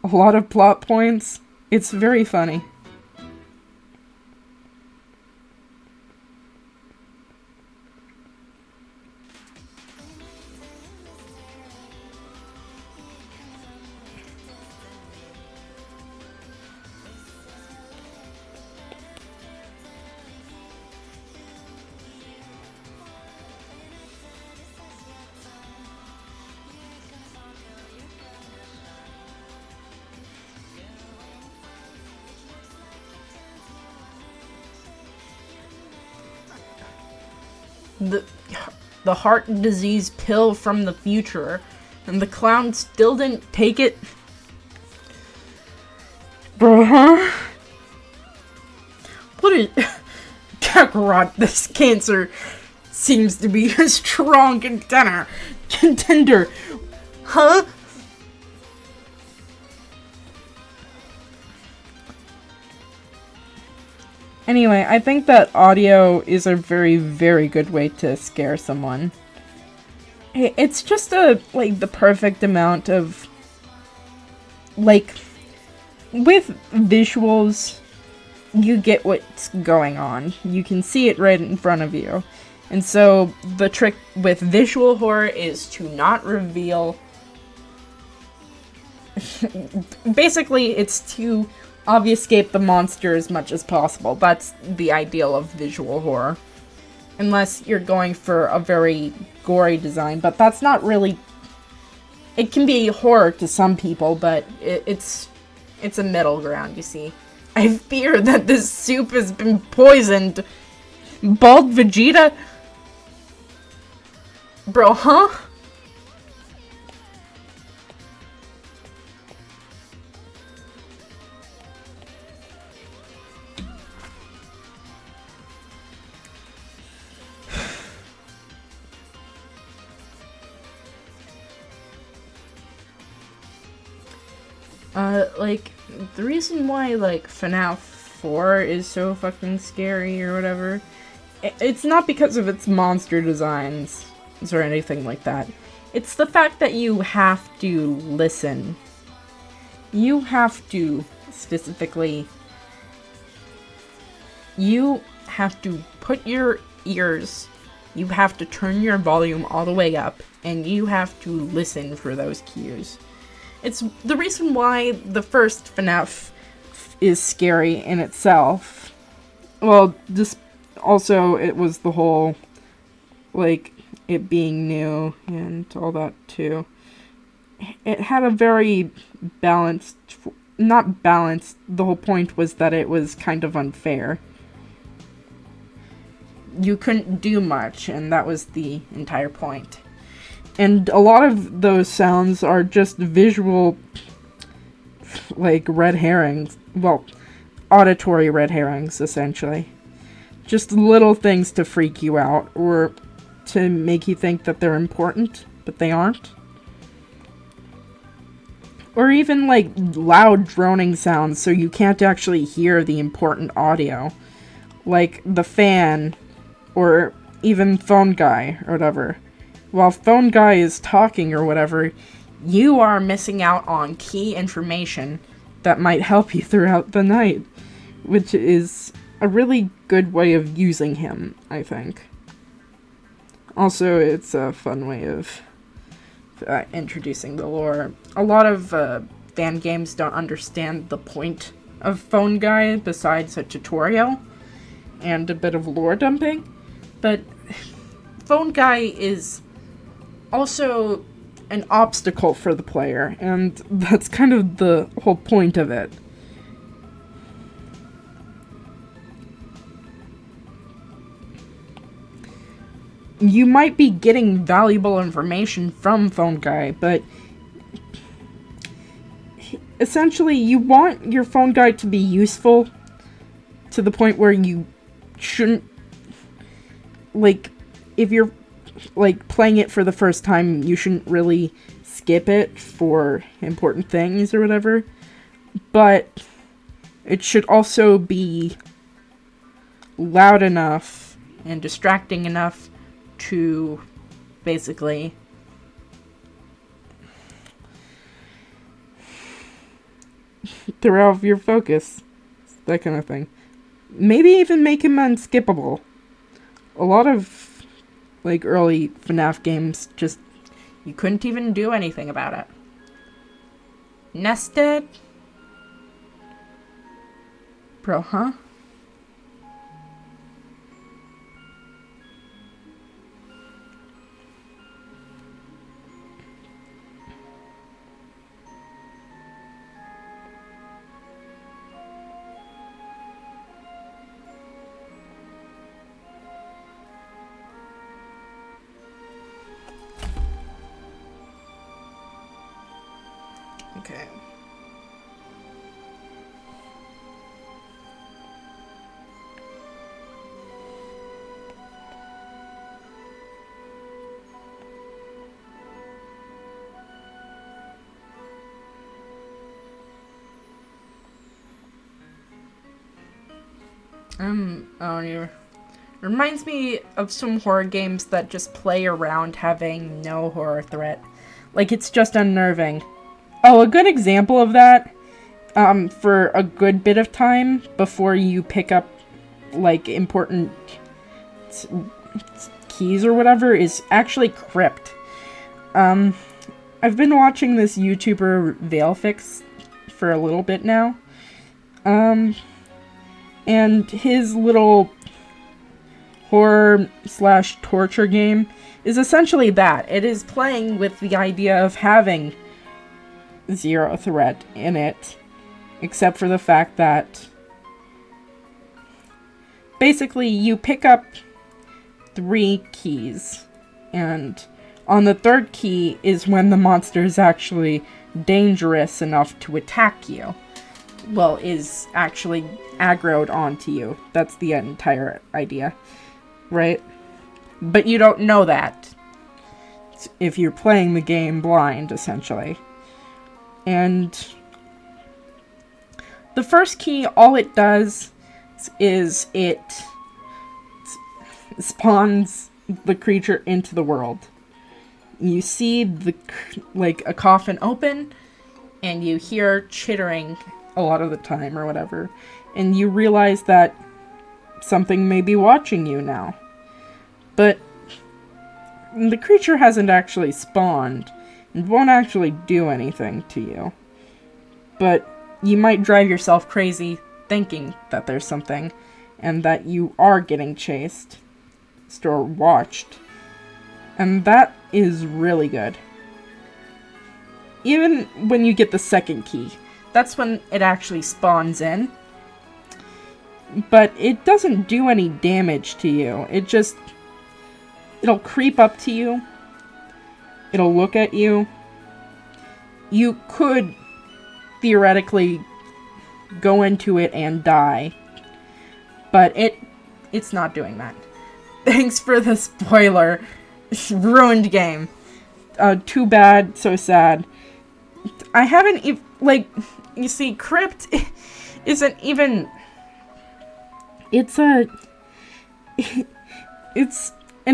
a lot of plot points. It's very funny. The heart disease pill from the future, and the clown still didn't take it. Bruh. What is... Kakarot, this cancer seems to be a strong contender. Huh? Anyway, I think that audio is a very, very good way to scare someone. It's just the perfect amount of, with visuals, you get what's going on. You can see it right in front of you. And so, the trick with visual horror is to not reveal... Basically, it's to obfuscate the monster as much as possible. That's the ideal of visual horror. Unless you're going for a very gory design, but that's not really... It can be horror to some people, but it's a middle ground, you see. I fear that this soup has been poisoned. Bald Vegeta? Bro, huh? The reason why, FNAF 4 is so fucking scary or whatever, it's not because of its monster designs or anything like that. It's the fact that you have to listen. You have to, specifically, you have to put your ears, you have to turn your volume all the way up, and you have to listen for those cues. It's the reason why the first FNAF is scary in itself. Well, just also it was the whole, it being new and all that too. It had a very balanced, not balanced, the whole point was that it was kind of unfair. you couldn't do much, and that was the entire point. And a lot of those sounds are just visual, like, red herrings. Well, auditory red herrings, essentially. Just little things to freak you out, or to make you think that they're important, but they aren't. Or even, like, loud droning sounds so you can't actually hear the important audio. Like the fan, or even Phone Guy, or whatever. While Phone Guy is talking or whatever, you are missing out on key information that might help you throughout the night, which is a really good way of using him, I think. Also, it's a fun way of introducing the lore. A lot of fan games don't understand the point of Phone Guy besides a tutorial and a bit of lore dumping, but Phone Guy is also an obstacle for the player, and that's kind of the whole point of it. You might be getting valuable information from Phone Guy, but essentially you want your Phone Guy to be useful to the point where you shouldn't, like, if you're, like, playing it for the first time, you shouldn't really skip it for important things or whatever, but it should also be loud enough and distracting enough to basically throw off your focus, that kind of thing. Maybe even make him unskippable. A lot of, like, early FNAF games, just, you couldn't even do anything about it. Nested? Bro, huh? Okay. Oh, you reminds me of some horror games that just play around having no horror threat. Like, it's just unnerving. Oh, a good example of that, for a good bit of time before you pick up, like, important keys or whatever, is actually Crypt. I've been watching this YouTuber Veilfix for a little bit now. And his little horror/torture game is essentially that. It is playing with the idea of having zero threat in it, except for the fact that basically you pick up 3 keys, and on the 3rd key is when the monster is actually dangerous enough to attack you. Well, is actually aggroed onto you. That's the entire idea, right? But you don't know that if you're playing the game blind, essentially. And the first key, all it does is it spawns the creature into the world. You see a coffin open, and you hear chittering a lot of the time or whatever, and you realize that something may be watching you now. But the creature hasn't actually spawned and won't actually do anything to you. But you might drive yourself crazy thinking that there's something and that you are getting chased or watched. And that is really good. Even when you get the 2nd key, that's when it actually spawns in. but it doesn't do any damage to you. It'll creep up to you. It'll look at you. You could theoretically go into it and die, but it's not doing that. Thanks for the spoiler. Ruined game. Too bad, so sad. I haven't you see, Crypt isn't even... It's an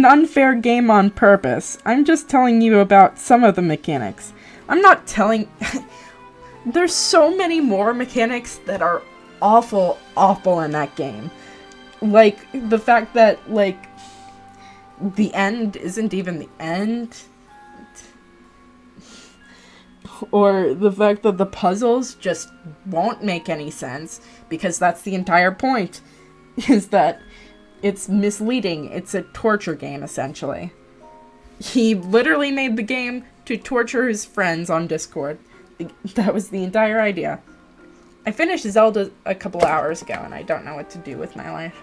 unfair game on purpose. I'm just telling you about some of the mechanics. I'm not telling... There's so many more mechanics that are awful in that game. Like, the fact that, the end isn't even the end. Or the fact that the puzzles just won't make any sense, because that's the entire point, is that it's misleading. It's a torture game, essentially. He literally made the game to torture his friends on Discord. That was the entire idea. I finished Zelda a couple hours ago, and I don't know what to do with my life.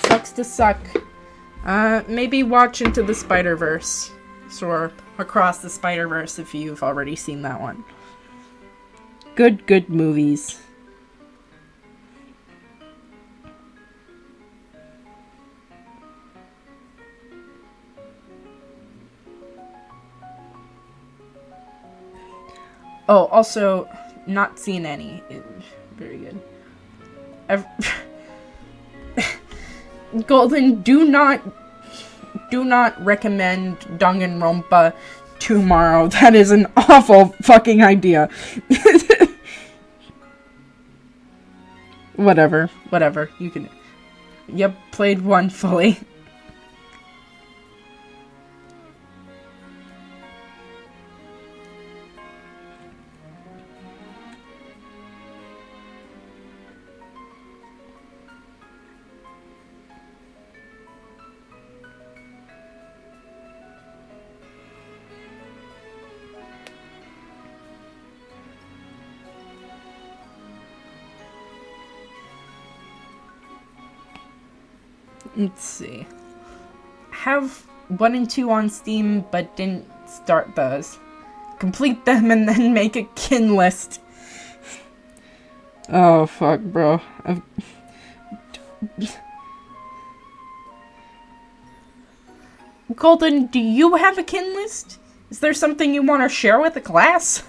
Sucks to suck. Maybe watch Into the Spider-Verse. Or Across the Spider-Verse if you've already seen that one. Good movies. Oh, also, not seen any. Very good. Golden, do not recommend Danganronpa tomorrow. That is an awful fucking idea. Whatever. You can... Yep, played one fully. Let's see. Have 1 and 2 on Steam, but didn't start those. Complete them and then make a kin list. Oh, fuck, bro. Golden, do you have a kin list? Is there something you want to share with the class?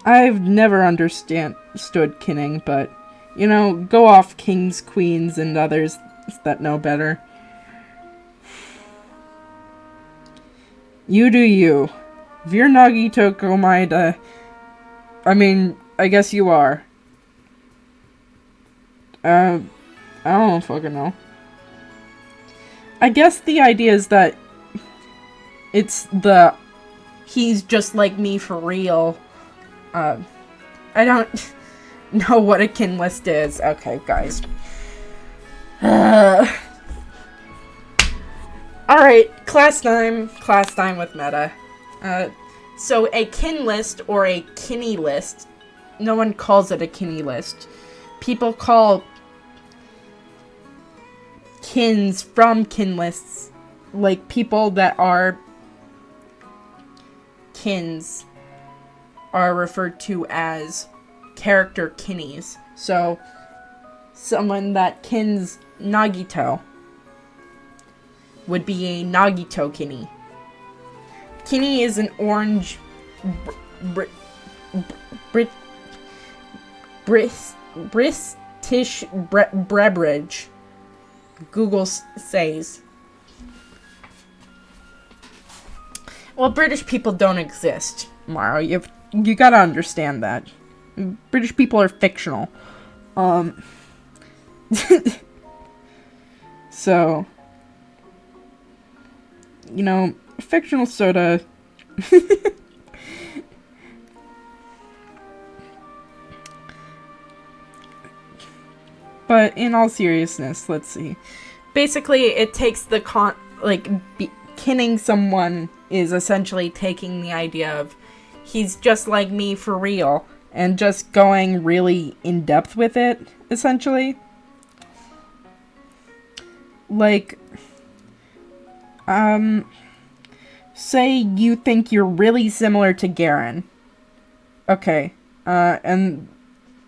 I've never understood kinning, but, you know, go off kings, queens, and others that know better. You do you. If you're Nagito Komaeda, I mean, I guess you are. I don't fucking know. I guess the idea is that it's he's just like me for real. I don't know what a kin list is. Okay, guys. Alright, class time with Meta. So a kin list, or a kinny list, no one calls it a kinny list. People call kins from kin lists, like people that are kins are referred to as character kinnies. So, someone that kins Nagito would be a Nagito kinny. Kinny is an orange British beverage, Google says. Well, British people don't exist, Mario. You gotta understand that. British people are fictional. So, you know, fictional soda. But in all seriousness, let's see. Basically, it takes the kinning someone is essentially taking the idea of he's just like me for real, and just going really in depth with it, essentially. Like, say you think you're really similar to Garen. Okay, and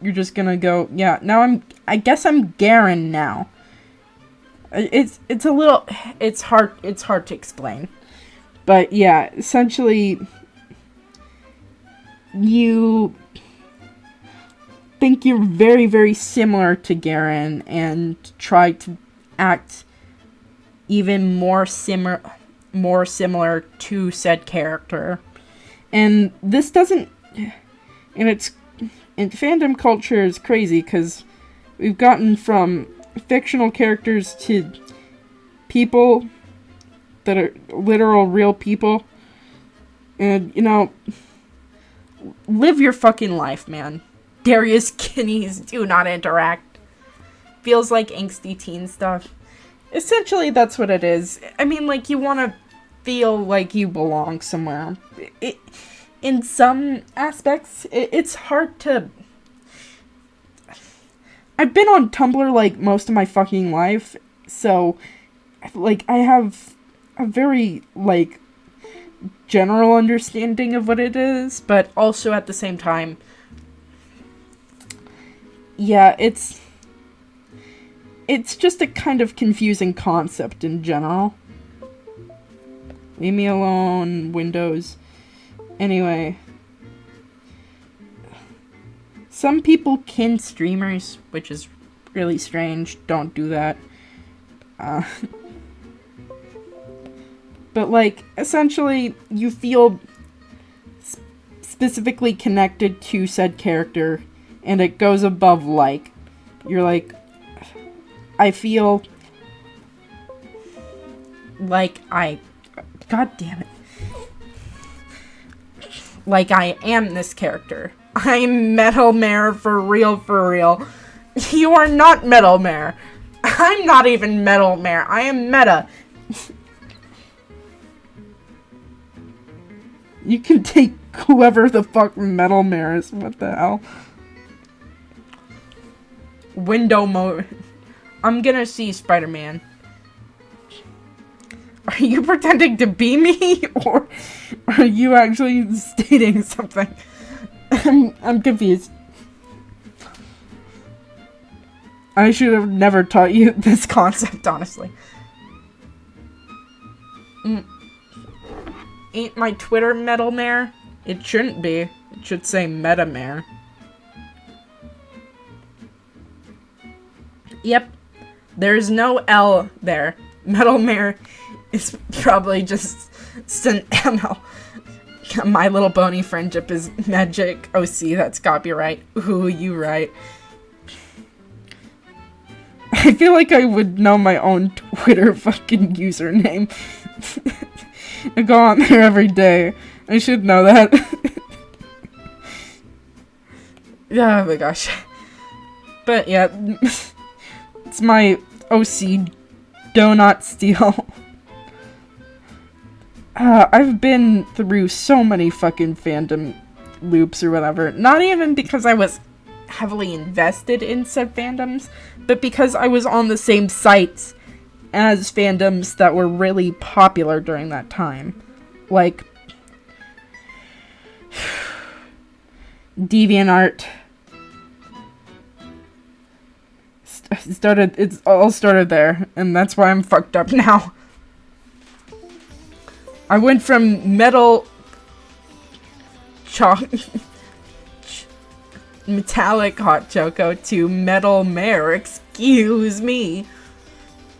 you're just gonna go, yeah, now I guess I'm Garen now. It's hard to explain. But yeah, essentially, you think you're very, very similar to Garen and try to act even more similar to said character. And this doesn't, in fandom culture is crazy because we've gotten from fictional characters to people that are literal real people. And, you know, live your fucking life, man. Darius Kinney's do not interact. Feels like angsty teen stuff. Essentially, that's what it is. I mean, like, you want to feel like you belong somewhere. In some aspects, it's hard to... I've been on Tumblr, like, most of my fucking life, so, like, I have a very, like, general understanding of what it is, but also at the same time, yeah, it's just a kind of confusing concept in general. Leave me alone, Windows. Anyway. Some people kin streamers, which is really strange. Don't do that. But, like, essentially, you feel specifically connected to said character, and it goes above like. You're like, I feel like God damn it. Like I am this character. I'm Metal Mare for real, for real. You are not Metal Mare. I'm not even Metal Mare. I am Meta. You can take whoever the fuck Metal Mare is. What the hell? Window mode. I'm gonna see Spider-Man. Are you pretending to be me? Or are you actually stating something? I'm confused. I should have never taught you this concept, honestly. Ain't my Twitter Metal Mare? It shouldn't be. It should say Meta Mare. Yep. There's no L there. Metal Mare is probably just an ML. My Little Bony Friendship is magic. OC, that's copyright. Ooh, you right. I feel like I would know my own Twitter fucking username. I go on there every day. I should know that. Oh my gosh. But yeah, it's my OC Donut Steal. I've been through so many fucking fandom loops or whatever. Not even because I was heavily invested in said fandoms, but because I was on the same sites as fandoms that were really popular during that time. Like DeviantArt. It's all started there, and that's why I'm fucked up now. I went from metal metallic hot choco to Metal Mare, excuse me.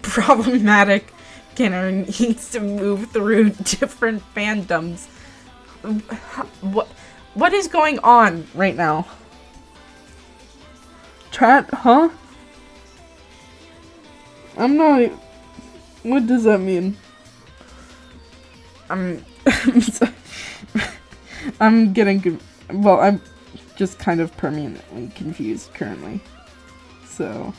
Problematic Kenner needs to move through different fandoms. What is going on right now? Chat, huh? I'm not... What does that mean? I'm getting... Well, I'm just kind of permanently confused currently. So...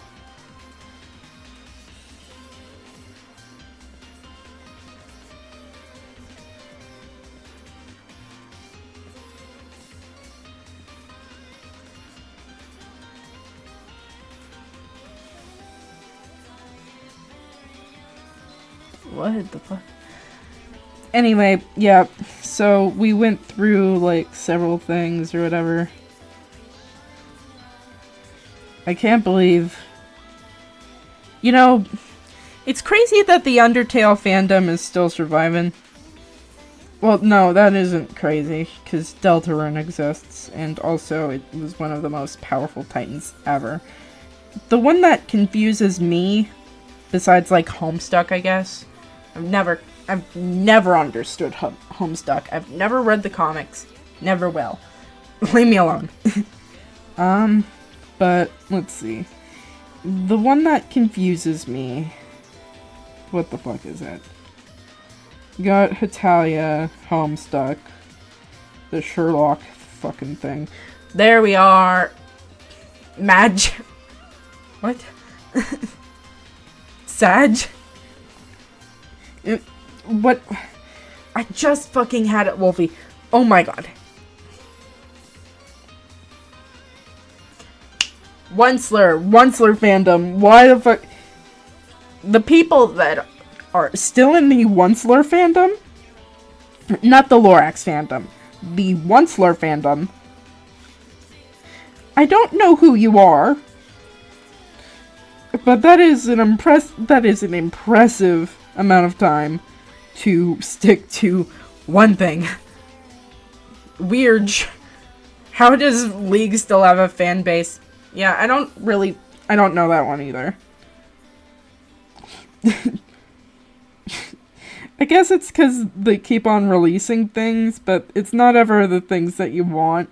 What the fuck? Anyway, yeah, so we went through, like, several things or whatever. I can't believe... You know, it's crazy that the Undertale fandom is still surviving. Well, no, that isn't crazy, because Deltarune exists, and also it was one of the most powerful titans ever. The one that confuses me, besides, like, Homestuck, I guess, I've never understood Homestuck. I've never read the comics. Never will. Leave me alone. But, let's see. The one that confuses me... What the fuck is it? Got Hetalia, Homestuck, the Sherlock fucking thing. There we are. What? Sag? What? I just fucking had it, Wolfie. Oh my god. Onceler fandom. Why the fuck? The people that are still in the Onceler fandom, not the Lorax fandom, the Onceler fandom. I don't know who you are, but that is an impressive amount of time to stick to one thing. Weird. How does League still have a fan base? Yeah, I don't know that one either. I guess it's because they keep on releasing things, but it's not ever the things that you want.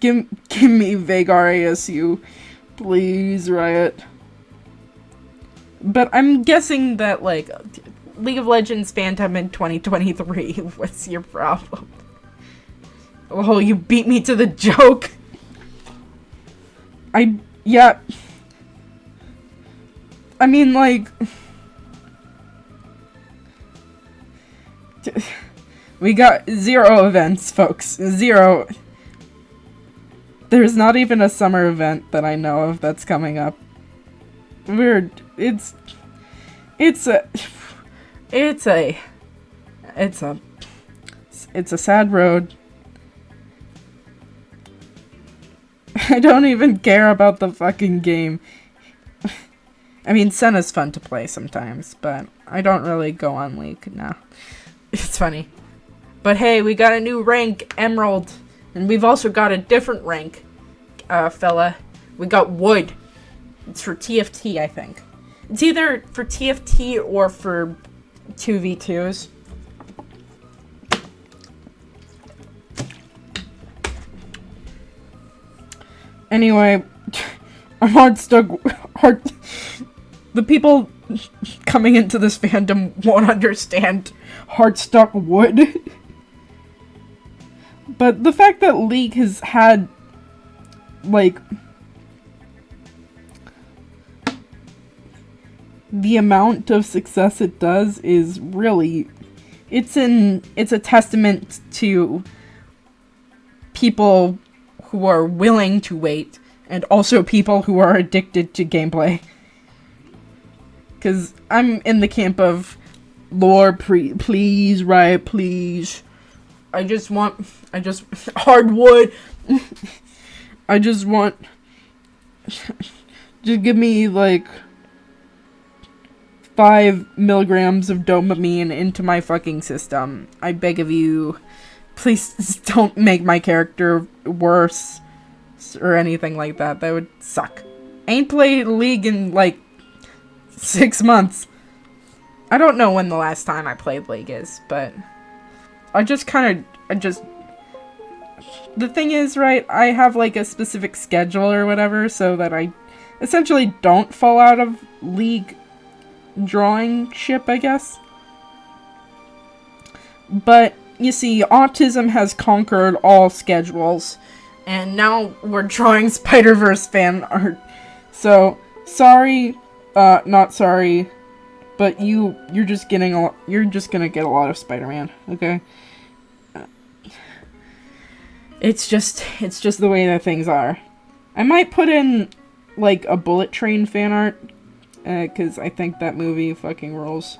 Give me Vagar ASU. Please, Riot. But I'm guessing that, like, League of Legends fandom in 2023, what's your problem? Oh, you beat me to the joke! Yeah. I mean, like... We got 0 events, folks. 0. There's not even a summer event that I know of that's coming up. Weird. It's a sad road. I don't even care about the fucking game. I mean, Senna's fun to play sometimes, but I don't really go on League, no. It's funny. But hey, we got a new rank, Emerald. And we've also got a different rank, fella. We got Wood. It's for TFT, I think. It's either for TFT or for 2v2s. Anyway, I'm the people coming into this fandom won't understand Heartstuck Wood. But the fact that League has had, like, the amount of success it does is really, it's a testament to people who are willing to wait, and also people who are addicted to gameplay. Because I'm in the camp of, lore, please, Riot, please. Hardwood. I just want, just give me, like, 5 milligrams of dopamine into my fucking system. I beg of you. Please don't make my character worse or anything like that. That would suck. I ain't played League in, like, 6 months. I don't know when the last time I played League is, but the thing is, right, I have, like, a specific schedule or whatever, so that I essentially don't fall out of League drawing ship, I guess. But, you see, autism has conquered all schedules, and now we're drawing Spider-Verse fan art. So, sorry, not sorry, but you're just gonna get a lot of Spider-Man, okay? It's just the way that things are. I might put in, like, a Bullet Train fan art because I think that movie fucking rolls.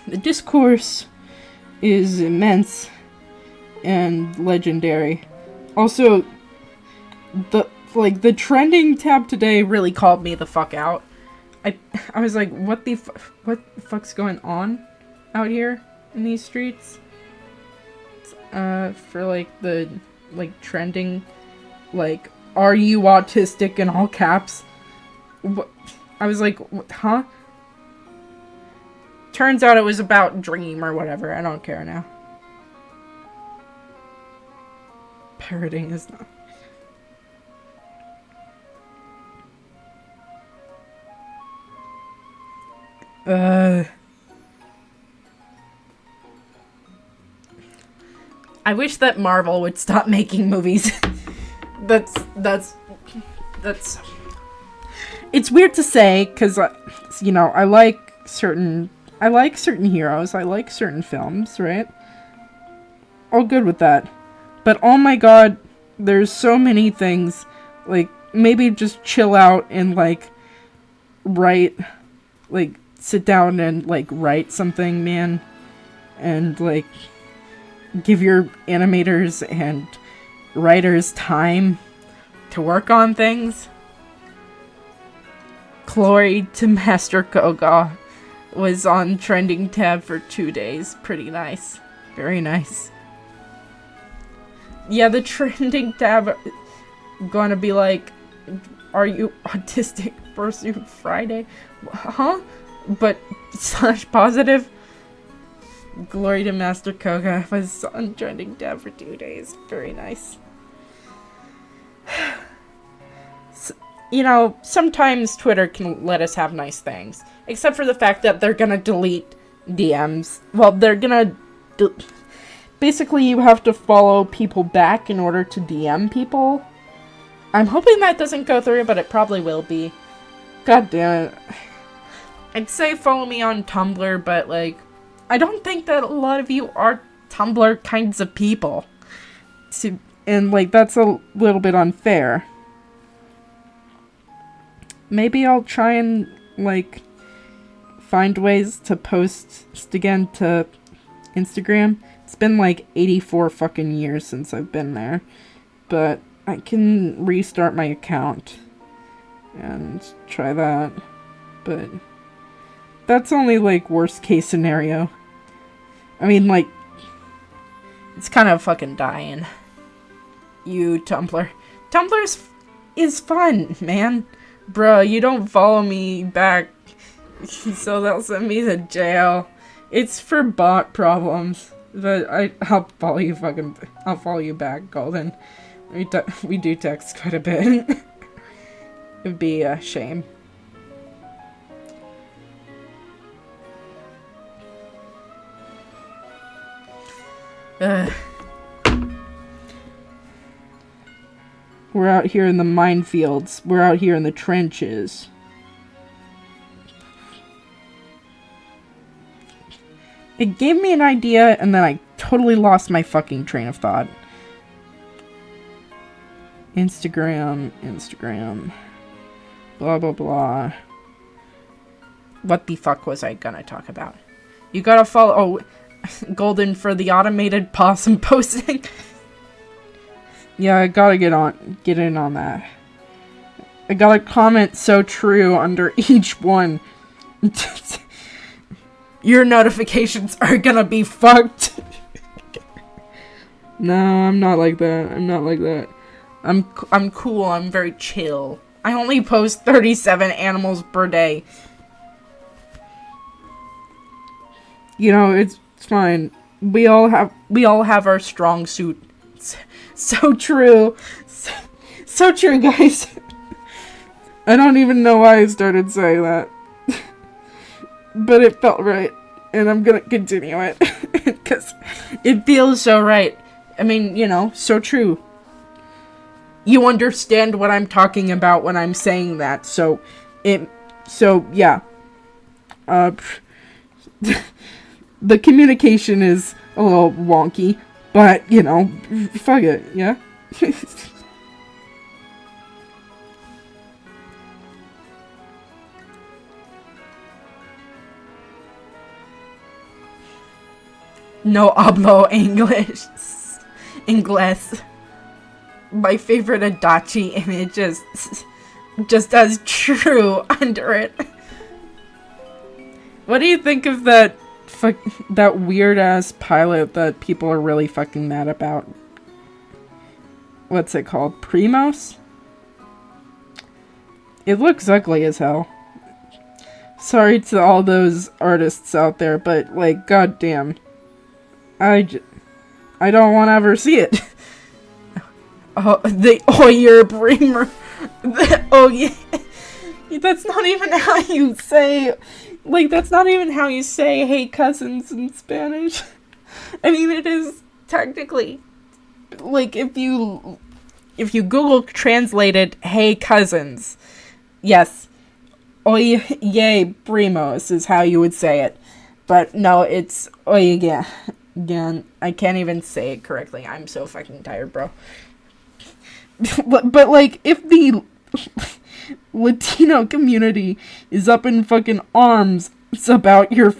The discourse is immense and legendary. Also, the trending tab today really called me the fuck out. I was like, what the fuck's going on out here in these streets? For like the trending, like, are you autistic in all caps? What? I was like, huh? Turns out it was about Dream or whatever. I don't care now. Parroting is not. I wish that Marvel would stop making movies. That's it's weird to say, because, you know, I like certain heroes, I like certain films, right? All good with that. But oh my god, there's so many things, like, maybe just chill out and, like, sit down and, like, write something, man. And, like, give your animators and writers time to work on things. Glory to Master Koga was on trending tab for 2 days. Pretty nice. Very nice. Yeah, the trending tab gonna be like, are you autistic? Fursuit Friday? Huh? But / positive. Glory to Master Koga was on trending tab for 2 days. Very nice. You know, sometimes Twitter can let us have nice things. Except for the fact that they're gonna delete DMs. Well, they're gonna... Basically, you have to follow people back in order to DM people. I'm hoping that doesn't go through, but it probably will be. God damn it. I'd say follow me on Tumblr, but, like, I don't think that a lot of you are Tumblr kinds of people. And, like, that's a little bit unfair. Maybe I'll try and, like, find ways to post again to Instagram. It's been, like, 84 fucking years since I've been there. But I can restart my account and try that. But that's only, like, worst case scenario. I mean, like, it's kind of fucking dying. You, Tumblr. Tumblr is fun, man. Bruh, you don't follow me back, so they'll send me to jail. It's for bot problems. But I'll follow you I'll follow you back, Golden. We do text quite a bit. It'd be a shame. We're out here in the minefields. We're out here in the trenches. It gave me an idea, and then I totally lost my fucking train of thought. Instagram. Blah, blah, blah. What the fuck was I gonna talk about? You gotta follow... Oh, Golden for the automated possum posting. Yeah, I gotta get in on that. I gotta comment so true under each one. Your notifications are gonna be fucked. No, I'm not like that. I'm not like that. I'm cool. I'm very chill. I only post 37 animals per day. You know, it's fine. We all have our strong suit. So true. So true, guys. I don't even know why I started saying that. But it felt right. And I'm gonna continue it. Because it feels so right. I mean, you know, so true. You understand what I'm talking about when I'm saying that, so yeah. The communication is a little wonky, but, you know, fuck it, yeah? No hablo English. Inglés. My favorite Adachi image just as true under it. What do you think of that weird ass pilot that people are really fucking mad about? What's it called? Primos? It looks ugly as hell. Sorry to all those artists out there, but like, goddamn. I don't want to ever see it. You're a Bremer. Oh, yeah. That's not even how you say... Like, that's not even how you say, hey, cousins in Spanish. I mean, it is technically... Like, if you Google translated, hey, cousins, yes, oye, primos is how you would say it. But no, it's oye, again, I can't even say it correctly. I'm so fucking tired, bro. but like, if the Latino community is up in fucking arms about your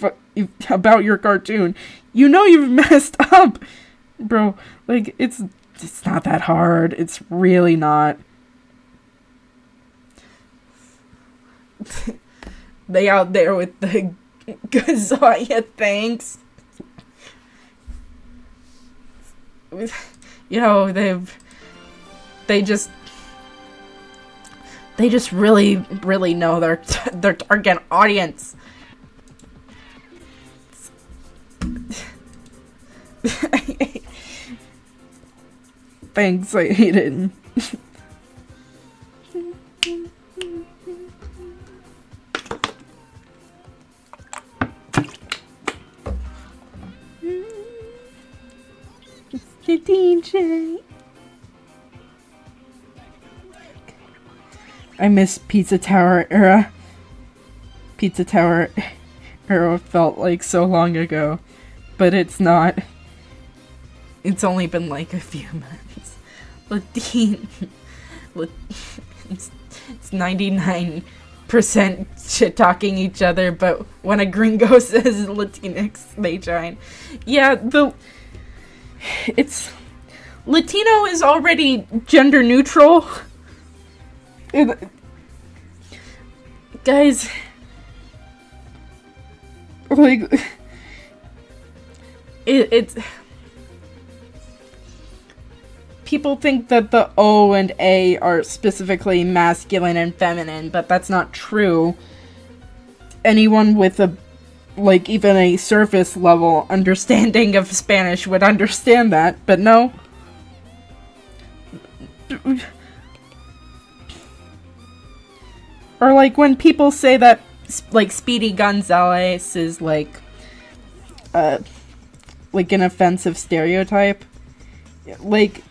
cartoon, you know you've messed up, bro. Like, it's not that hard. It's really not. They out there with the Gazaya thanks. You know, they just really, really know their target audience. Thanks, I hate it. Mr. DJ. I miss Pizza Tower era. Pizza Tower era felt like so long ago, but it's not. It's only been like a few months. It's 99% shit talking each other, but when a gringo says Latinx, they join. Yeah, it's Latino is already gender neutral. Guys, like, it's people think that the O and A are specifically masculine and feminine, but that's not true. Anyone with a, like, even a surface level understanding of Spanish would understand that, but no. Or, like, when people say that, like, Speedy Gonzalez is, like an offensive stereotype. Like,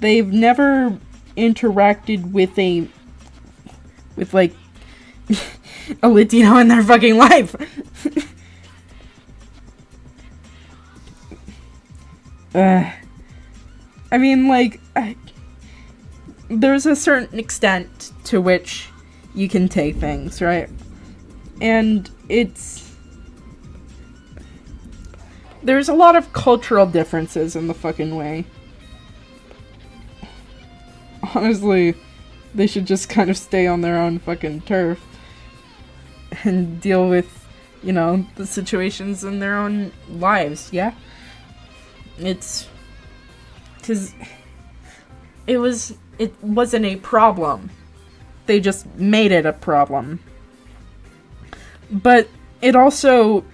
they've never interacted with like, a Latino in their fucking life. I mean, like, there's a certain extent to which you can take things, right? And there's a lot of cultural differences in the fucking way. Honestly, they should just kind of stay on their own fucking turf and deal with, you know, the situations in their own lives, yeah? It's... 'cause it wasn't a problem. They just made it a problem. But it also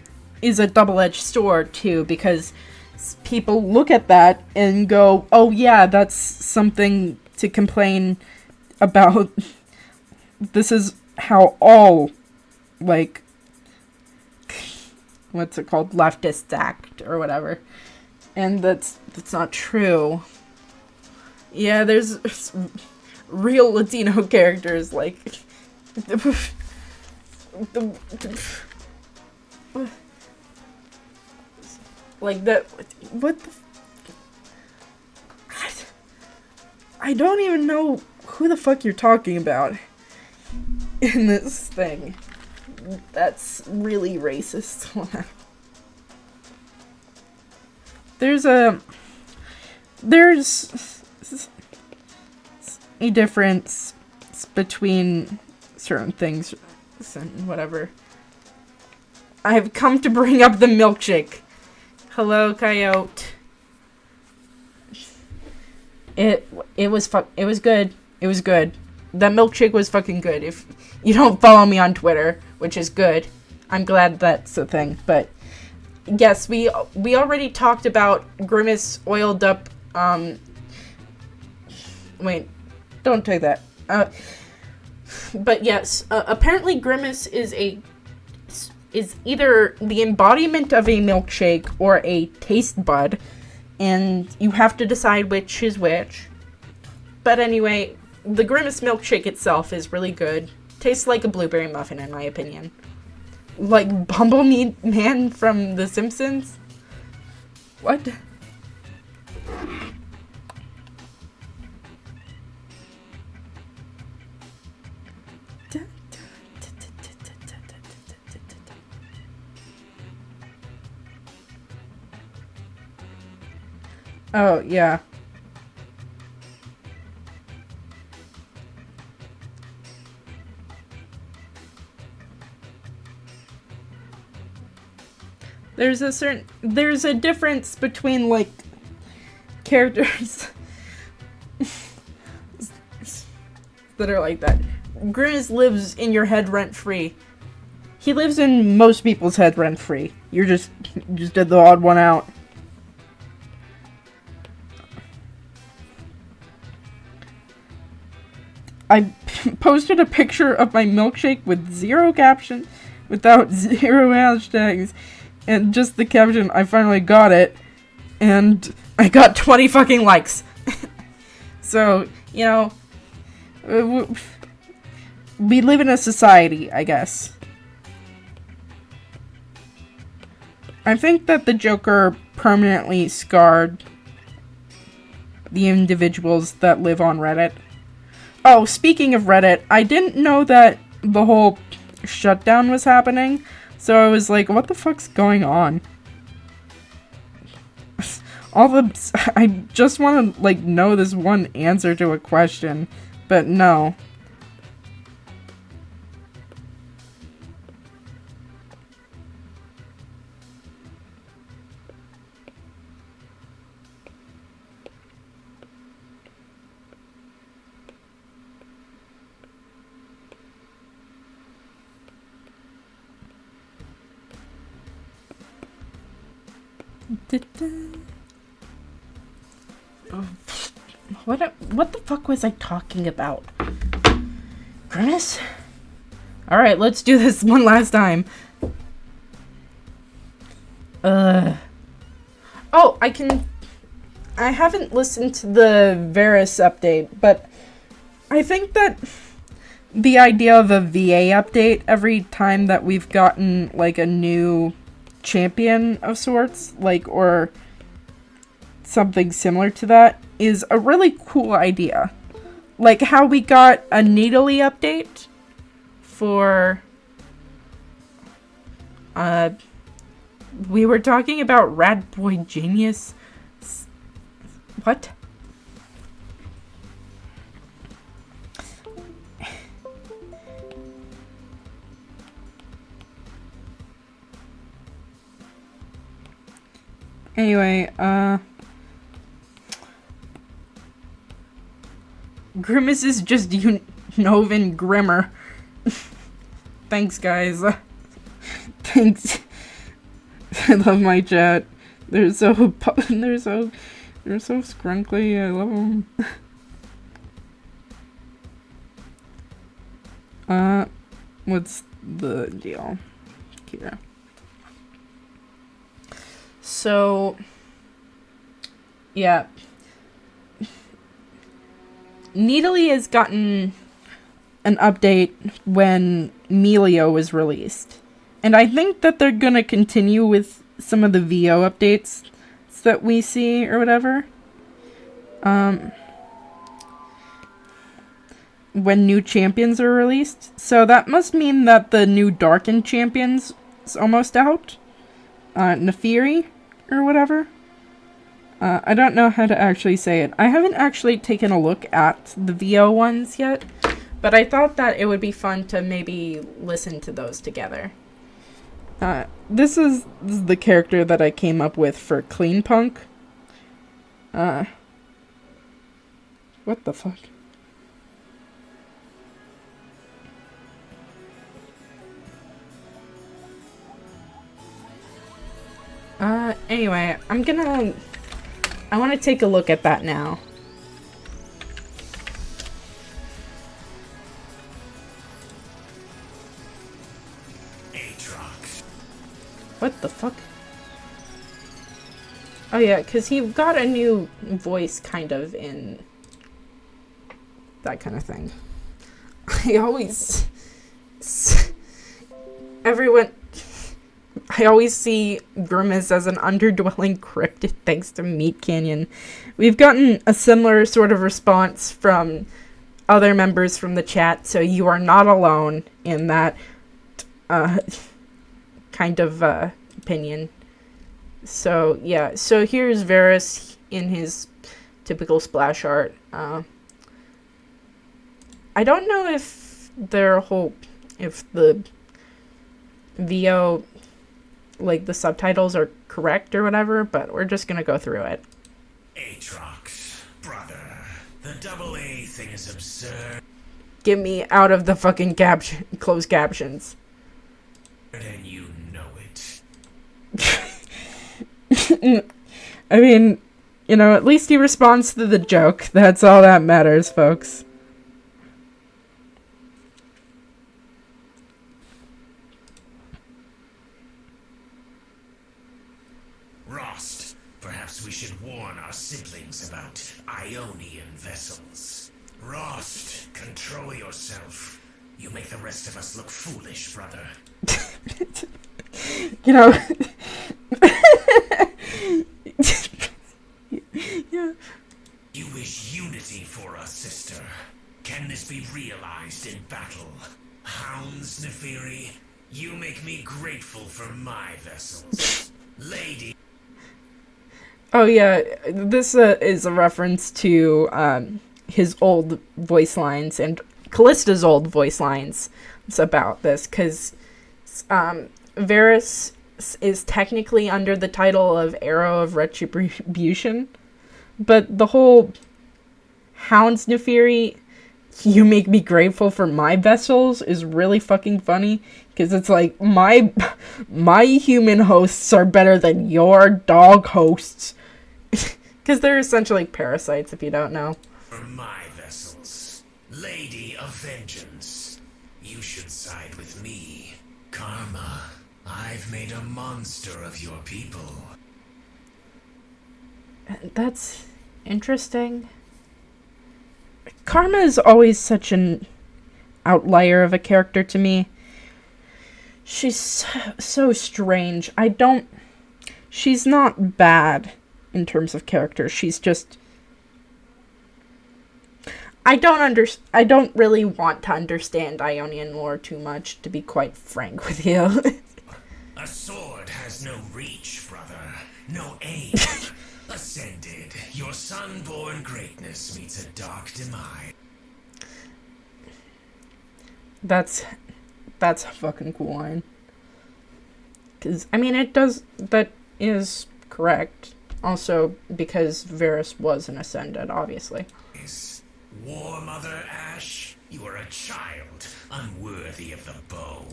is a double-edged sword, too, because people look at that and go, oh yeah, that's something to complain about. This is how all, like, what's it called, leftist act or whatever. And that's not true. Yeah, there's real Latino characters like like that. What the? I don't even know who the fuck you're talking about in this thing. That's really racist. There's a difference between certain things and whatever. I have come to bring up the milkshake. Hello, Coyote. It was good. It was good. That milkshake was fucking good. If you don't follow me on Twitter, which is good, I'm glad that's a thing. But yes, we already talked about Grimace oiled up. Wait, don't take that. But yes, apparently Grimace is either the embodiment of a milkshake or a taste bud, and you have to decide which is which. But anyway, the Grimace milkshake itself is really good. Tastes like a blueberry muffin, in my opinion. Like Bumblebee Man from The Simpsons? What? Oh, yeah. There's a difference between, like, characters that are like that. Grimace lives in your head rent-free. He lives in most people's head rent-free. You just did the odd one out. I posted a picture of my milkshake with zero caption, without zero hashtags, and just the caption, I finally got it, and I got 20 fucking likes. So, you know, we live in a society, I guess. I think that the Joker permanently scarred the individuals that live on Reddit. Oh, speaking of Reddit, I didn't know that the whole shutdown was happening, so I was like, what the fuck's going on? I just want to, like, know this one answer to a question, but no. What the fuck was I talking about? Grimace? Alright, let's do this one last time. Oh, I haven't listened to the Varys update, but I think that the idea of a VA update every time that we've gotten, like, a new champion of sorts, like, or something similar to that, is a really cool idea. Like how we got a Nidalee update for we were talking about Rat Boy Genius. What? Anyway, Grimace is just Novan Grimmer. Thanks, guys. Thanks. I love my chat. They're so scrunkly. I love them. What's the deal here? So, yeah. Nidalee has gotten an update when Melio was released. And I think that they're gonna continue with some of the VO updates that we see or whatever. When new champions are released. So that must mean that the new Darkened champions is almost out. Naafiri or whatever. I don't know how to actually say it. I haven't actually taken a look at the VO ones yet, but I thought that it would be fun to maybe listen to those together. This is the character that I came up with for Clean Punk. What the fuck? Anyway, I want to take a look at that now. Aatrox. What the fuck? Oh yeah, because he got a new voice kind of in that kind of thing. I always see Grimace as an underdwelling cryptid thanks to Meat Canyon. We've gotten a similar sort of response from other members from the chat, so you are not alone in that kind of opinion. So, yeah. So here's Varus in his typical splash art. I don't know if if the VO, like, the subtitles are correct or whatever, but we're just gonna go through it. Aatrox, brother, the AA thing is absurd. Get me out of the fucking closed captions. And you know it. I mean, you know, at least he responds to the joke. That's all that matters, folks. Rost, perhaps we should warn our siblings about Ionian vessels. Rost, control yourself. You make the rest of us look foolish, brother. You know... yeah. You wish unity for us, sister. Can this be realized in battle? Hounds, Naafiri, you make me grateful for my vessels. Lady... Oh yeah, this is a reference to his old voice lines and Callista's old voice lines. It's about this, because Varus is technically under the title of Arrow of Retribution, but the whole Hounds Naafiri, you make me grateful for my vessels, is really fucking funny, because it's like, my human hosts are better than your dog hosts. Because they're essentially parasites, if you don't know. For my vessels, Lady of Vengeance, you should side with me. Karma, I've made a monster of your people. That's interesting. Karma is always such an outlier of a character to me. She's so strange. She's not bad in terms of character. She's just... I don't really want to understand Ionian lore too much, to be quite frank with you. A sword has no reach, brother. No aim. Ascended, your sun-born greatness meets a dark demise. That's a fucking cool line. 'Cause, I mean, that is correct. Also, because Varus was an Ascended, obviously. War Mother Ashe, you are a child, unworthy of the bow.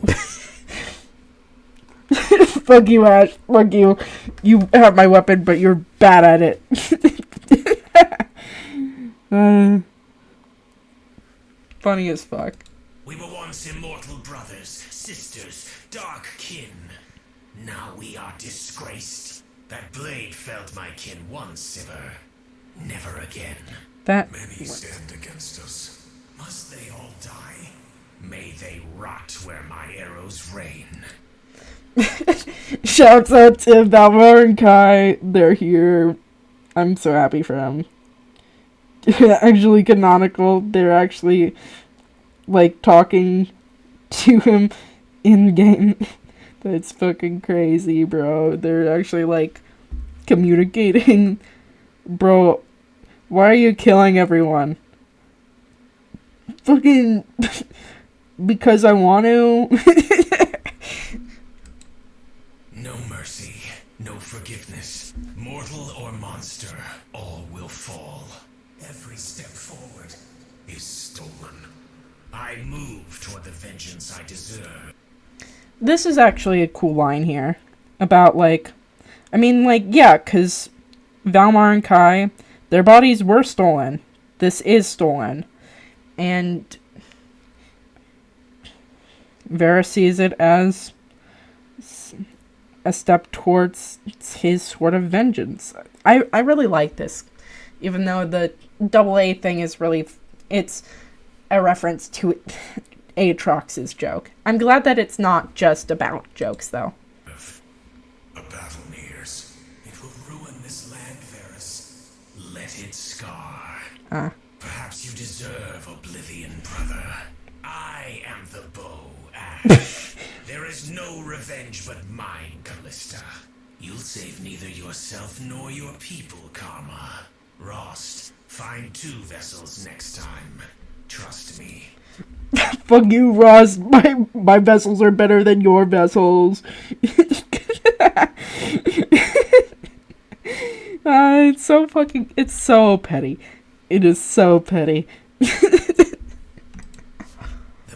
Fuck you, Ashe. Fuck you. You have my weapon, but you're bad at it. Funny as fuck. We were once immortal brothers, sisters, dark kin. Now we are disgraced. That blade felled my kin once, Sivir. Never again. That Many stand against us. Must they all die? May they rot where my arrows rain. shouts out to Balmor and Kai. They're here. I'm so happy for them. Actually canonical. They're actually like talking to him in game. That's fucking crazy, bro. They're actually like communicating. Bro, why are you killing everyone? Fucking because I want to. No mercy, no forgiveness. Mortal or monster, all will fall. Every step forward is stolen. I move toward the vengeance I deserve. This is actually a cool line here about yeah, because Valmar and Kai, their bodies were stolen. This is stolen. And Varys sees it as a step towards his sort of vengeance. I really like this. Even though the AA thing is really, it's a reference to Aatrox's joke. I'm glad that it's not just about jokes, though. A battle nears. It will ruin this land, Varys. Let it scar. Perhaps you deserve oblivion, brother. I am the bow, Ash. There is no revenge but mine, Callista. You'll save neither yourself nor your people, Karma. Rost, find 2 vessels next time. Trust me. Fuck you, Ross. My vessels are better than your vessels. It's so petty. It is so petty. The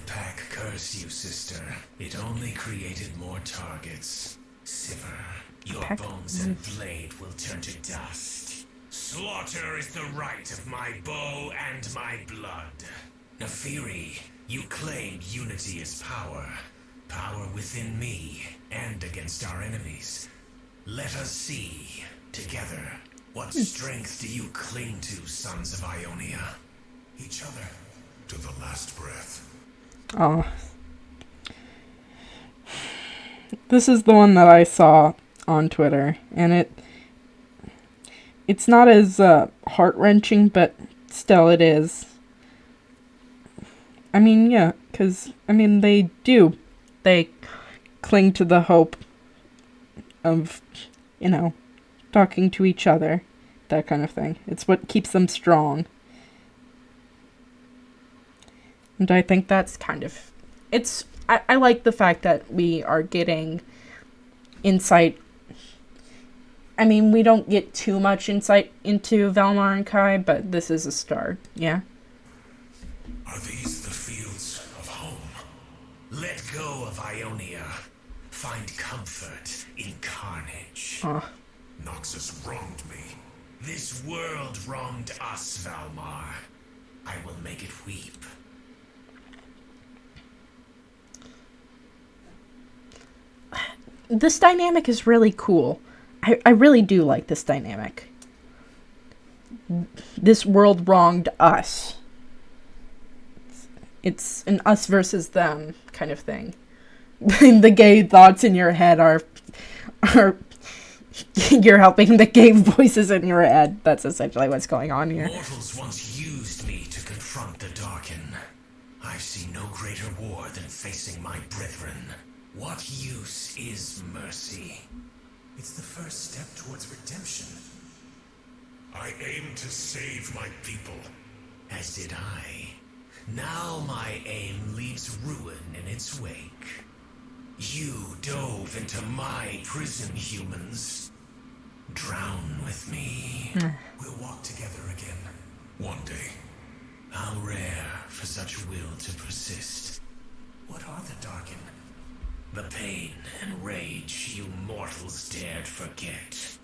pack cursed you, sister. It only created more targets. Sivir, your bones and blade will turn to dust. Slaughter is the right of my bow and my blood. Nefiri, you claim unity is power. Power within me and against our enemies. Let us see, together, what strength do you cling to, sons of Ionia? Each other, to the last breath. Oh. This is the one that I saw on Twitter, and it's not as heart-wrenching, but still it is. I mean, yeah, because, they do. They cling to the hope of, talking to each other, that kind of thing. It's what keeps them strong. And I think that's kind of... I like the fact that we are getting insight. I mean, we don't get too much insight into Valmar and Kai, but this is a start, yeah? Are these the fields of home? Let go of Ionia. Find comfort in carnage. Noxus wronged me. This world wronged us, Valmar. I will make it weep. This dynamic is really cool. I really do like this dynamic. This world wronged us. It's an us versus them kind of thing. The gay thoughts in your head are you're helping the gay voices in your head. That's essentially what's going on here. Mortals once used me to confront the Darkin. I've seen no greater war than facing my brethren. What use is mercy? It's the first step towards redemption. I aim to save my people. As did I. Now my aim leaves ruin in its wake. You dove into my prison, humans. Drown with me. We'll walk together again. One day. How rare for such will to persist. What are the Darkin? The pain and rage you mortals dared forget.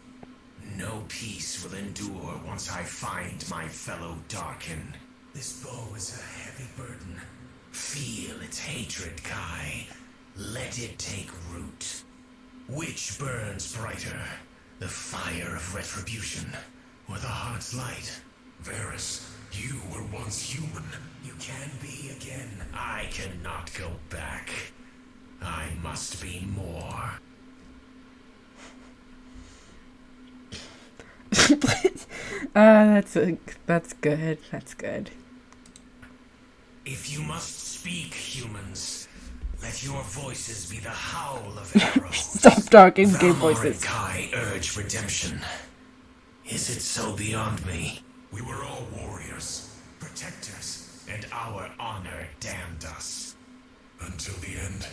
No peace will endure once I find my fellow Darkin. This bow is a heavy burden. Feel its hatred, Kai. Let it take root. Which burns brighter? The fire of retribution, or the heart's light? Varys, you were once human. You can be again. I cannot go back. I must be more. That's good. That's good. If you must speak, humans, let your voices be the howl of arrows. Stop talking gay Valmar voices. and Kai urge redemption. Is it so beyond me? We were all warriors. Protectors, and our honor damned us. Until the end.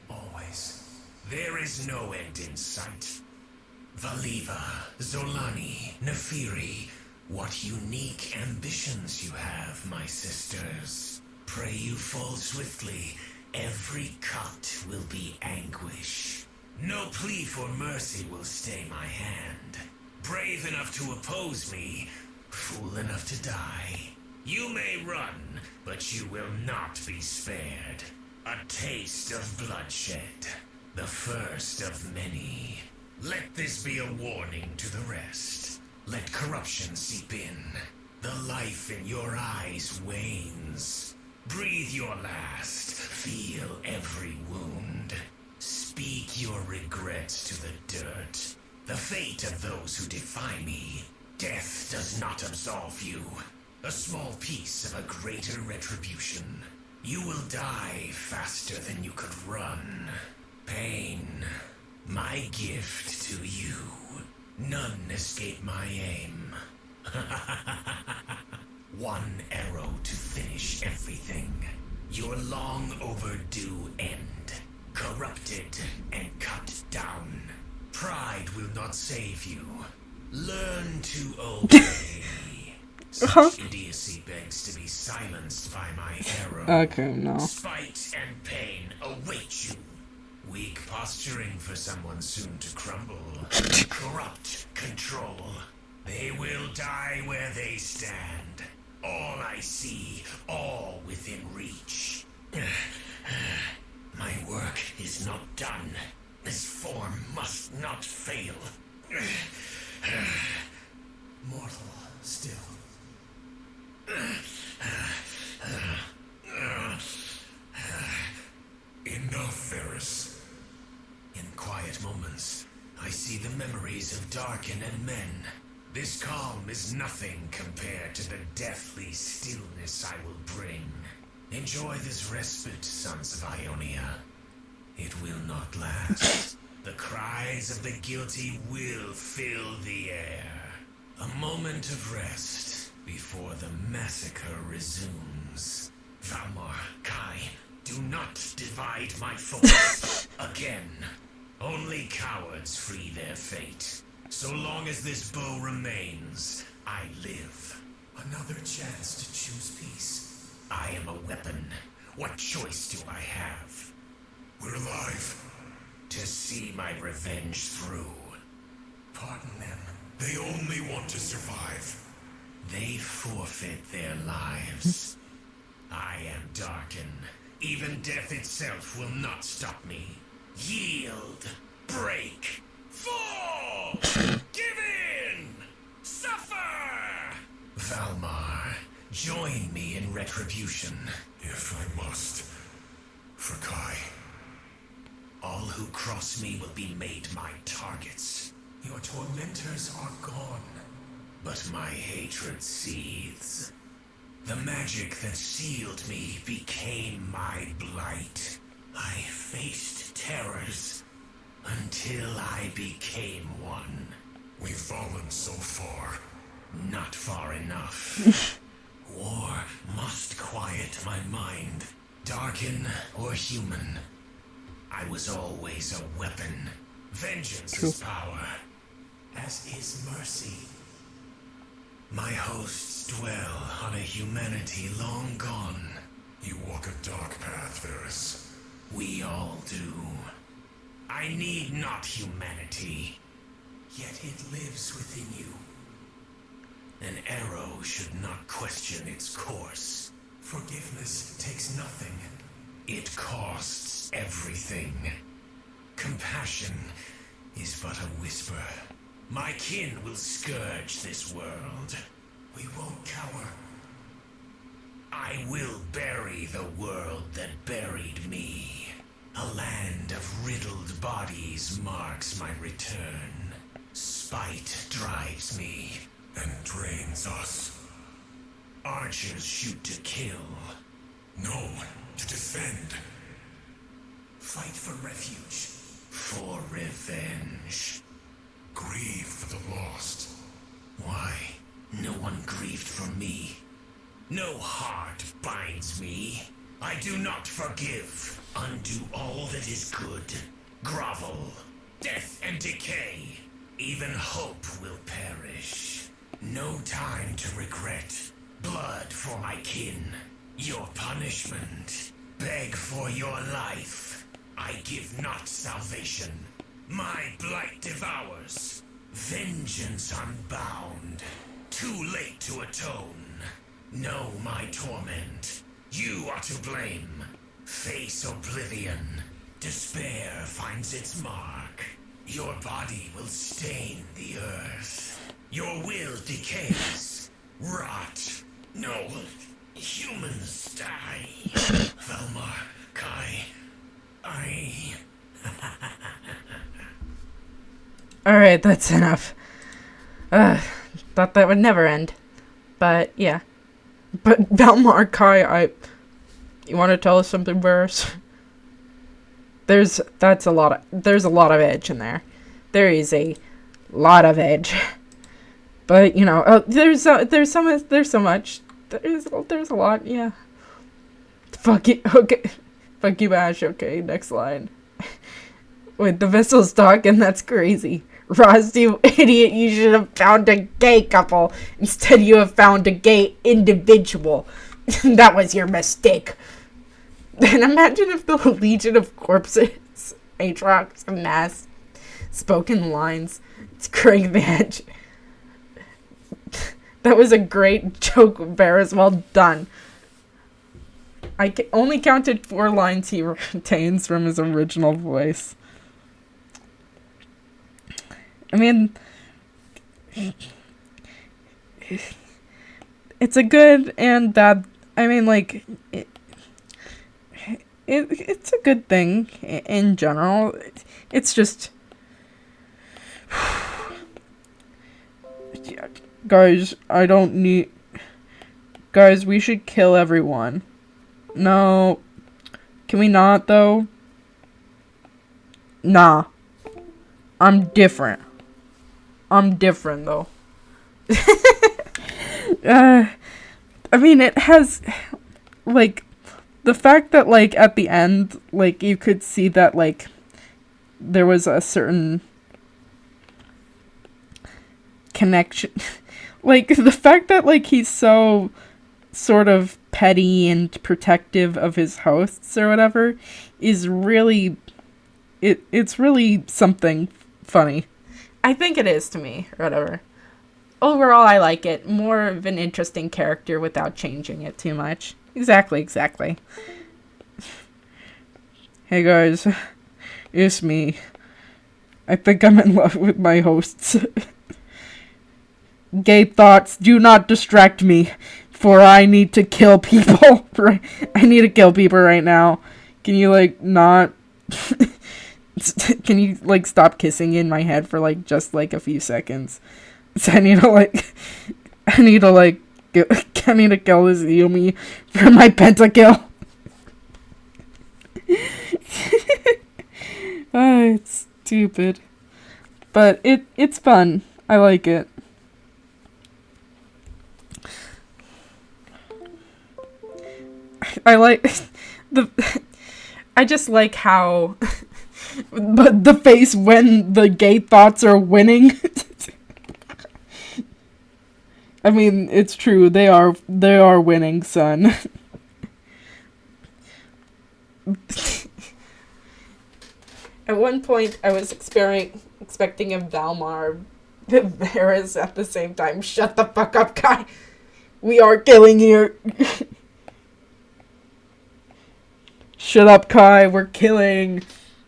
Always. There is no end in sight. Valiva, Zolani, Nefiri, what unique ambitions you have, my sisters. Pray you fall swiftly. Every cut will be anguish. No plea for mercy will stay my hand. Brave enough to oppose me, fool enough to die. You may run, but you will not be spared. A taste of bloodshed, the first of many. Let this be a warning to the rest. Let corruption seep in. The life in your eyes wanes. Breathe your last. Feel every wound. Speak your regrets to the dirt. The fate of those who defy me. Death does not absolve you. A small piece of a greater retribution. You will die faster than you could run. Pain, my gift to you. None escape my aim. One arrow to finish everything. Your long overdue end. Corrupted and cut down. Pride will not save you. Learn to obey. Such idiocy begs to be silenced by my arrow. Okay, no. Spite and pain await you. Weak posturing for someone soon to crumble. Corrupt control. They will die where they stand. All I see, all within reach. My work is not done. This form must not fail. Mortal still. Enough, Varys. In quiet moments, I see the memories of Darkin and men. This calm is nothing compared to the deathly stillness I will bring. Enjoy this respite, sons of Ionia. It will not last. The cries of the guilty will fill the air. A moment of rest before the massacre resumes. Valmar, Kai, do not divide my force. Again. Only cowards free their fate. So long as this bow remains, I live. Another chance to choose peace. I am a weapon. What choice do I have? We're alive. To see my revenge through. Pardon them. They only want to survive. They forfeit their lives. I am Darkin. Even death itself will not stop me. Yield. Break. Fall! Give in! Suffer! Valmar, join me in retribution. If I must. For Kai. All who cross me will be made my targets. Your tormentors are gone. But my hatred seethes. The magic that sealed me became my blight. I faced terrors until I became one. We've fallen so far. Not far enough. War must quiet my mind. Darkin or human. I was always a weapon. Vengeance is power, as is mercy. My hosts dwell on a humanity long gone. You walk a dark path, Varys. We all do. I need not humanity, yet it lives within you. An arrow should not question its course. Forgiveness takes nothing. It costs everything. Compassion is but a whisper. My kin will scourge this world. We won't cower. I will bury the world that buried me. A land of riddled bodies marks my return. Spite drives me. And drains us. Archers shoot to kill. No, to defend. Fight for refuge. For revenge. Grieve for the lost. Why? No one grieved for me. No heart binds me. I do not forgive. Undo all that is good. Grovel. Death and decay. Even hope will perish. No time to regret. Blood for my kin. Your punishment. Beg for your life. I give not salvation. My blight devours. Vengeance unbound. Too late to atone. Know my torment. You are to blame. Face oblivion. Despair finds its mark. Your body will stain the earth. Your will decays. Rot. No. Humans die. Velmar, Kai. Alright, that's enough. Thought that would never end. But, yeah. But, Valmar, Kai, you want to tell us something, Varys? There's a lot of edge in there. There is a lot of edge. But, you know, there's so much. There's a lot, yeah. Fuck you, okay. Fuck you, Ash, okay, next line. Wait, the vessel's talking? That's crazy. Ross, you idiot, you should have found a gay couple. Instead, you have found a gay individual. That was your mistake. And imagine if the Legion of Corpses, Aatrox, and Nass spoken lines. It's Craig the Edge. That was a great joke, Varys. Well done. I only counted 4 lines he retains from his original voice. I mean, it's a good and bad. I mean, like, it's a good thing in general. It's just, guys, I don't need. Guys, we should kill everyone. No, can we not though? Nah, I'm different. I'm different, though. I mean, it has, like, the fact that, like, at the end, like, you could see that, like, there was a certain connection. Like, the fact that, like, he's so sort of petty and protective of his hosts or whatever is really, it's really something funny. I think it is to me, or whatever. Overall, I like it. More of an interesting character without changing it too much. Exactly. Hey guys, it's me. I think I'm in love with my hosts. Gay thoughts, do not distract me, for I need to kill people. I need to kill people right now. Can you, like, not... Can you, like, stop kissing in my head for, like, just, like, a few seconds? So I need to kill this Yumi for my pentakill. Oh, it's stupid. But it's fun. I like it. I just like how but the face when the gay thoughts are winning. I mean, it's true. They are winning, son. At one point, I was expecting a Valmar Varys at the same time. Shut the fuck up, Kai. We are killing you. Shut up, Kai. We're trying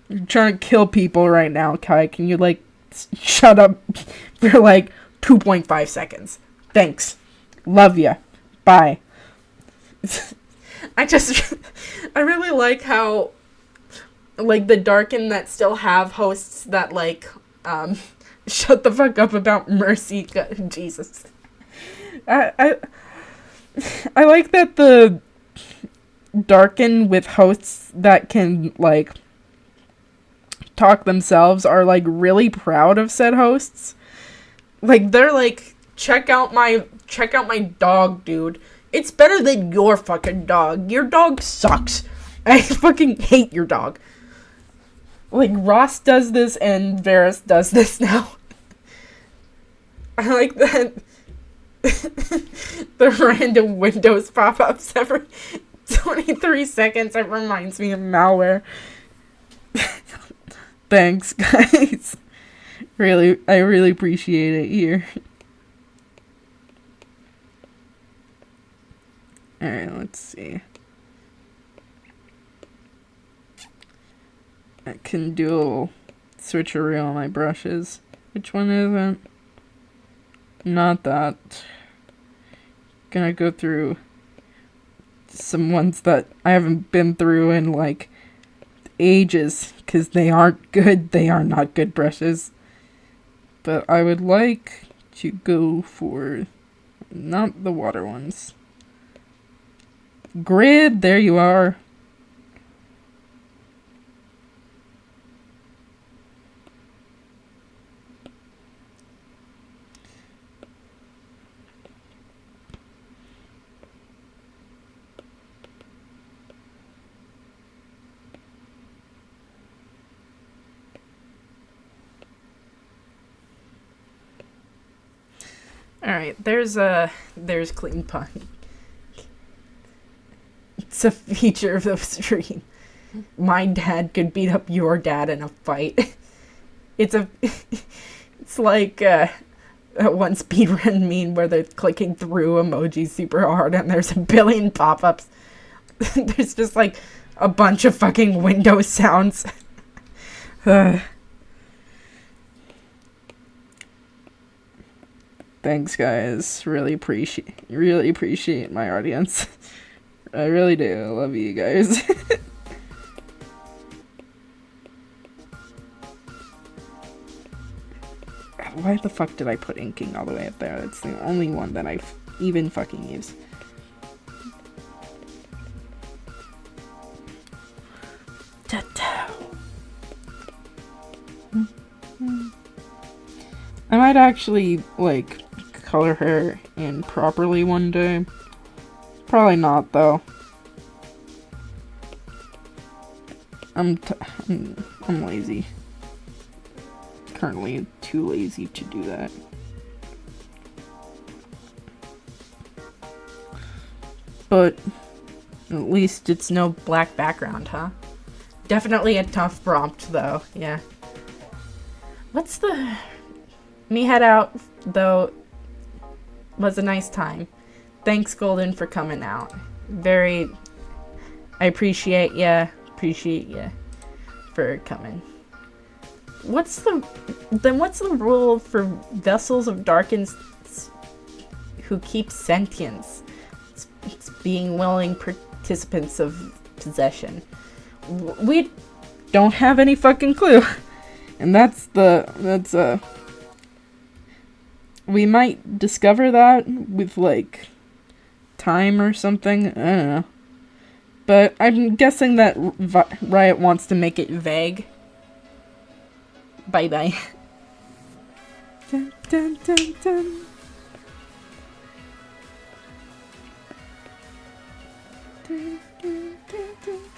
to kill people right now, Kai. Can you, like, shut up for like 2.5 seconds. Thanks. Love ya. Bye. I really like how, like, the Darkin that still have hosts that, like, shut the fuck up about Mercy. Jesus. I like that the Darkin with hosts that can, like, talk themselves are, like, really proud of said hosts. Like, they're like, check out my dog, dude. It's better than your fucking dog. Your dog sucks. I fucking hate your dog. Like, Ross does this and Varys does this now. I like that the random Windows pop-ups every 23 seconds. It reminds me of malware. Thanks, guys. I really appreciate it here. Alright, let's see. I can do a little switcheroo on my brushes. Which one isn't? Not that. Gonna go through some ones that I haven't been through in like ages, because they aren't good. They are not good brushes. But I would like to go for not the water ones. Grid, there you are. Alright, there's Clean Pun. It's a feature of the stream. My dad could beat up your dad in a fight. It's like that one speedrun meme where they're clicking through emojis super hard and there's a billion pop-ups. There's just like a bunch of fucking Windows sounds. Thanks, guys. Really appreciate my audience. I really do. I love you guys. Why the fuck did I put inking all the way up there? That's the only one that I even fucking use. I might actually, like, color her in properly one day. Probably not, though. I'm lazy. Currently too lazy to do that. But at least it's no black background, huh? Definitely a tough prompt, though. Yeah. What's the... Me head out, though, was a nice time. Thanks, Golden, for coming out. I appreciate ya. Appreciate ya for coming. What's the rule for vessels of Darkins who keep sentience? It's being willing participants of possession. We don't have any fucking clue. And we might discover that with, like, time or something. I don't know. But I'm guessing that Riot wants to make it vague. Bye-bye. Dun, dun, dun, dun. Dun, dun, dun, dun.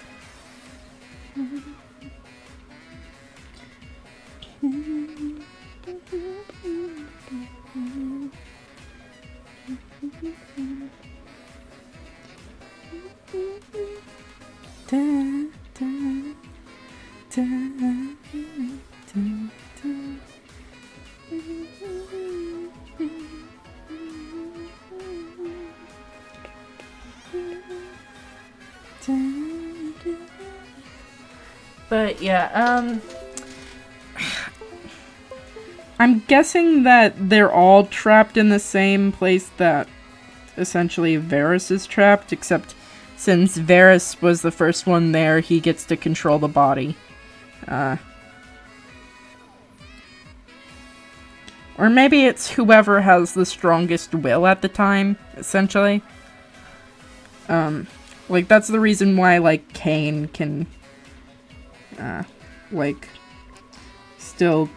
Dun, dun, dun, dun, dun. But yeah, I'm guessing that they're all trapped in the same place that essentially Varys is trapped, except since Varys was the first one there, he gets to control the body. Or maybe it's whoever has the strongest will at the time, essentially. Like, that's the reason why, like, Cain can, like, still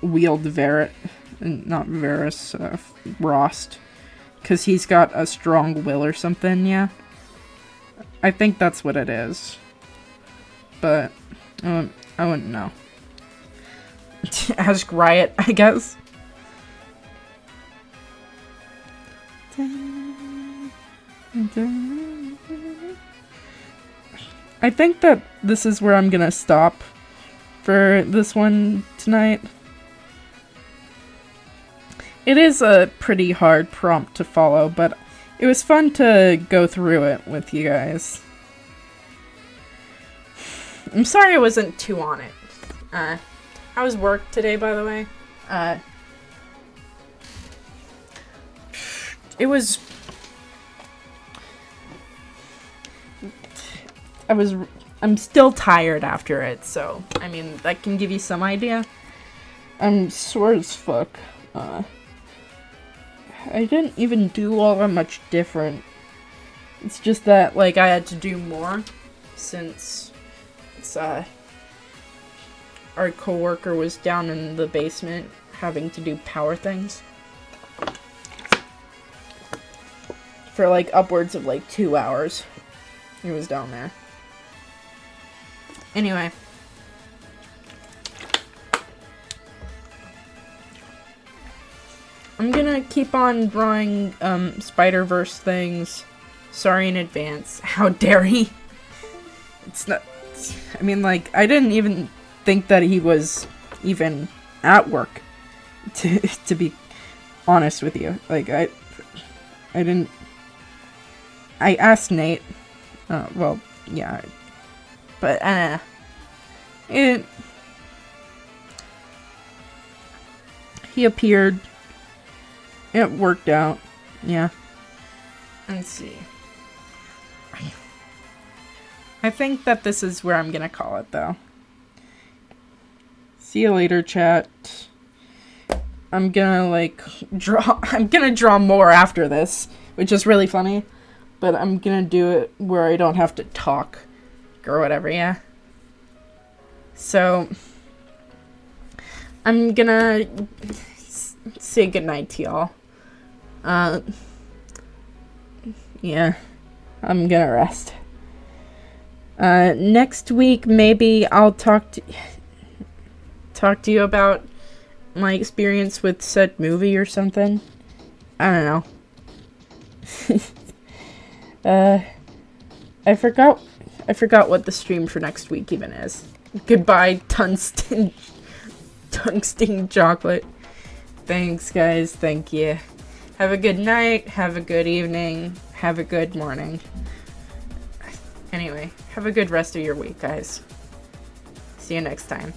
wield not Varys, Rost. Because he's got a strong will or something, yeah. I think that's what it is. But, I wouldn't know. Ask Riot, I guess. I think that this is where I'm gonna stop for this one tonight. It is a pretty hard prompt to follow, but it was fun to go through it with you guys. I'm sorry I wasn't too on it. How was work today, by the way? I'm still tired after it, so, I mean, that can give you some idea. I'm sore as fuck. I didn't even do all that much different. It's just that, like, I had to do more since our coworker was down in the basement having to do power things. For, like, upwards of, like, 2 hours. He was down there. Anyway. I'm gonna keep on drawing, Spider-Verse things. Sorry in advance. How dare he? It's not... I mean, like, I didn't even think that he was even at work. To be honest with you. Like, I didn't... I asked Nate. Well, yeah. But, he appeared. It worked out. Yeah. Let's see. I think that this is where I'm gonna call it, though. See you later, chat. I'm gonna, like, I'm gonna draw more after this, which is really funny. But I'm gonna do it where I don't have to talk. Or whatever, yeah. So, I'm gonna say goodnight to y'all. Yeah. I'm gonna rest. Next week, maybe I'll talk to you about my experience with said movie or something. I don't know. I forgot what the stream for next week even is. Goodbye, tungsten chocolate. Thanks, guys. Thank you. Have a good night. Have a good evening. Have a good morning. Anyway, have a good rest of your week, guys. See you next time.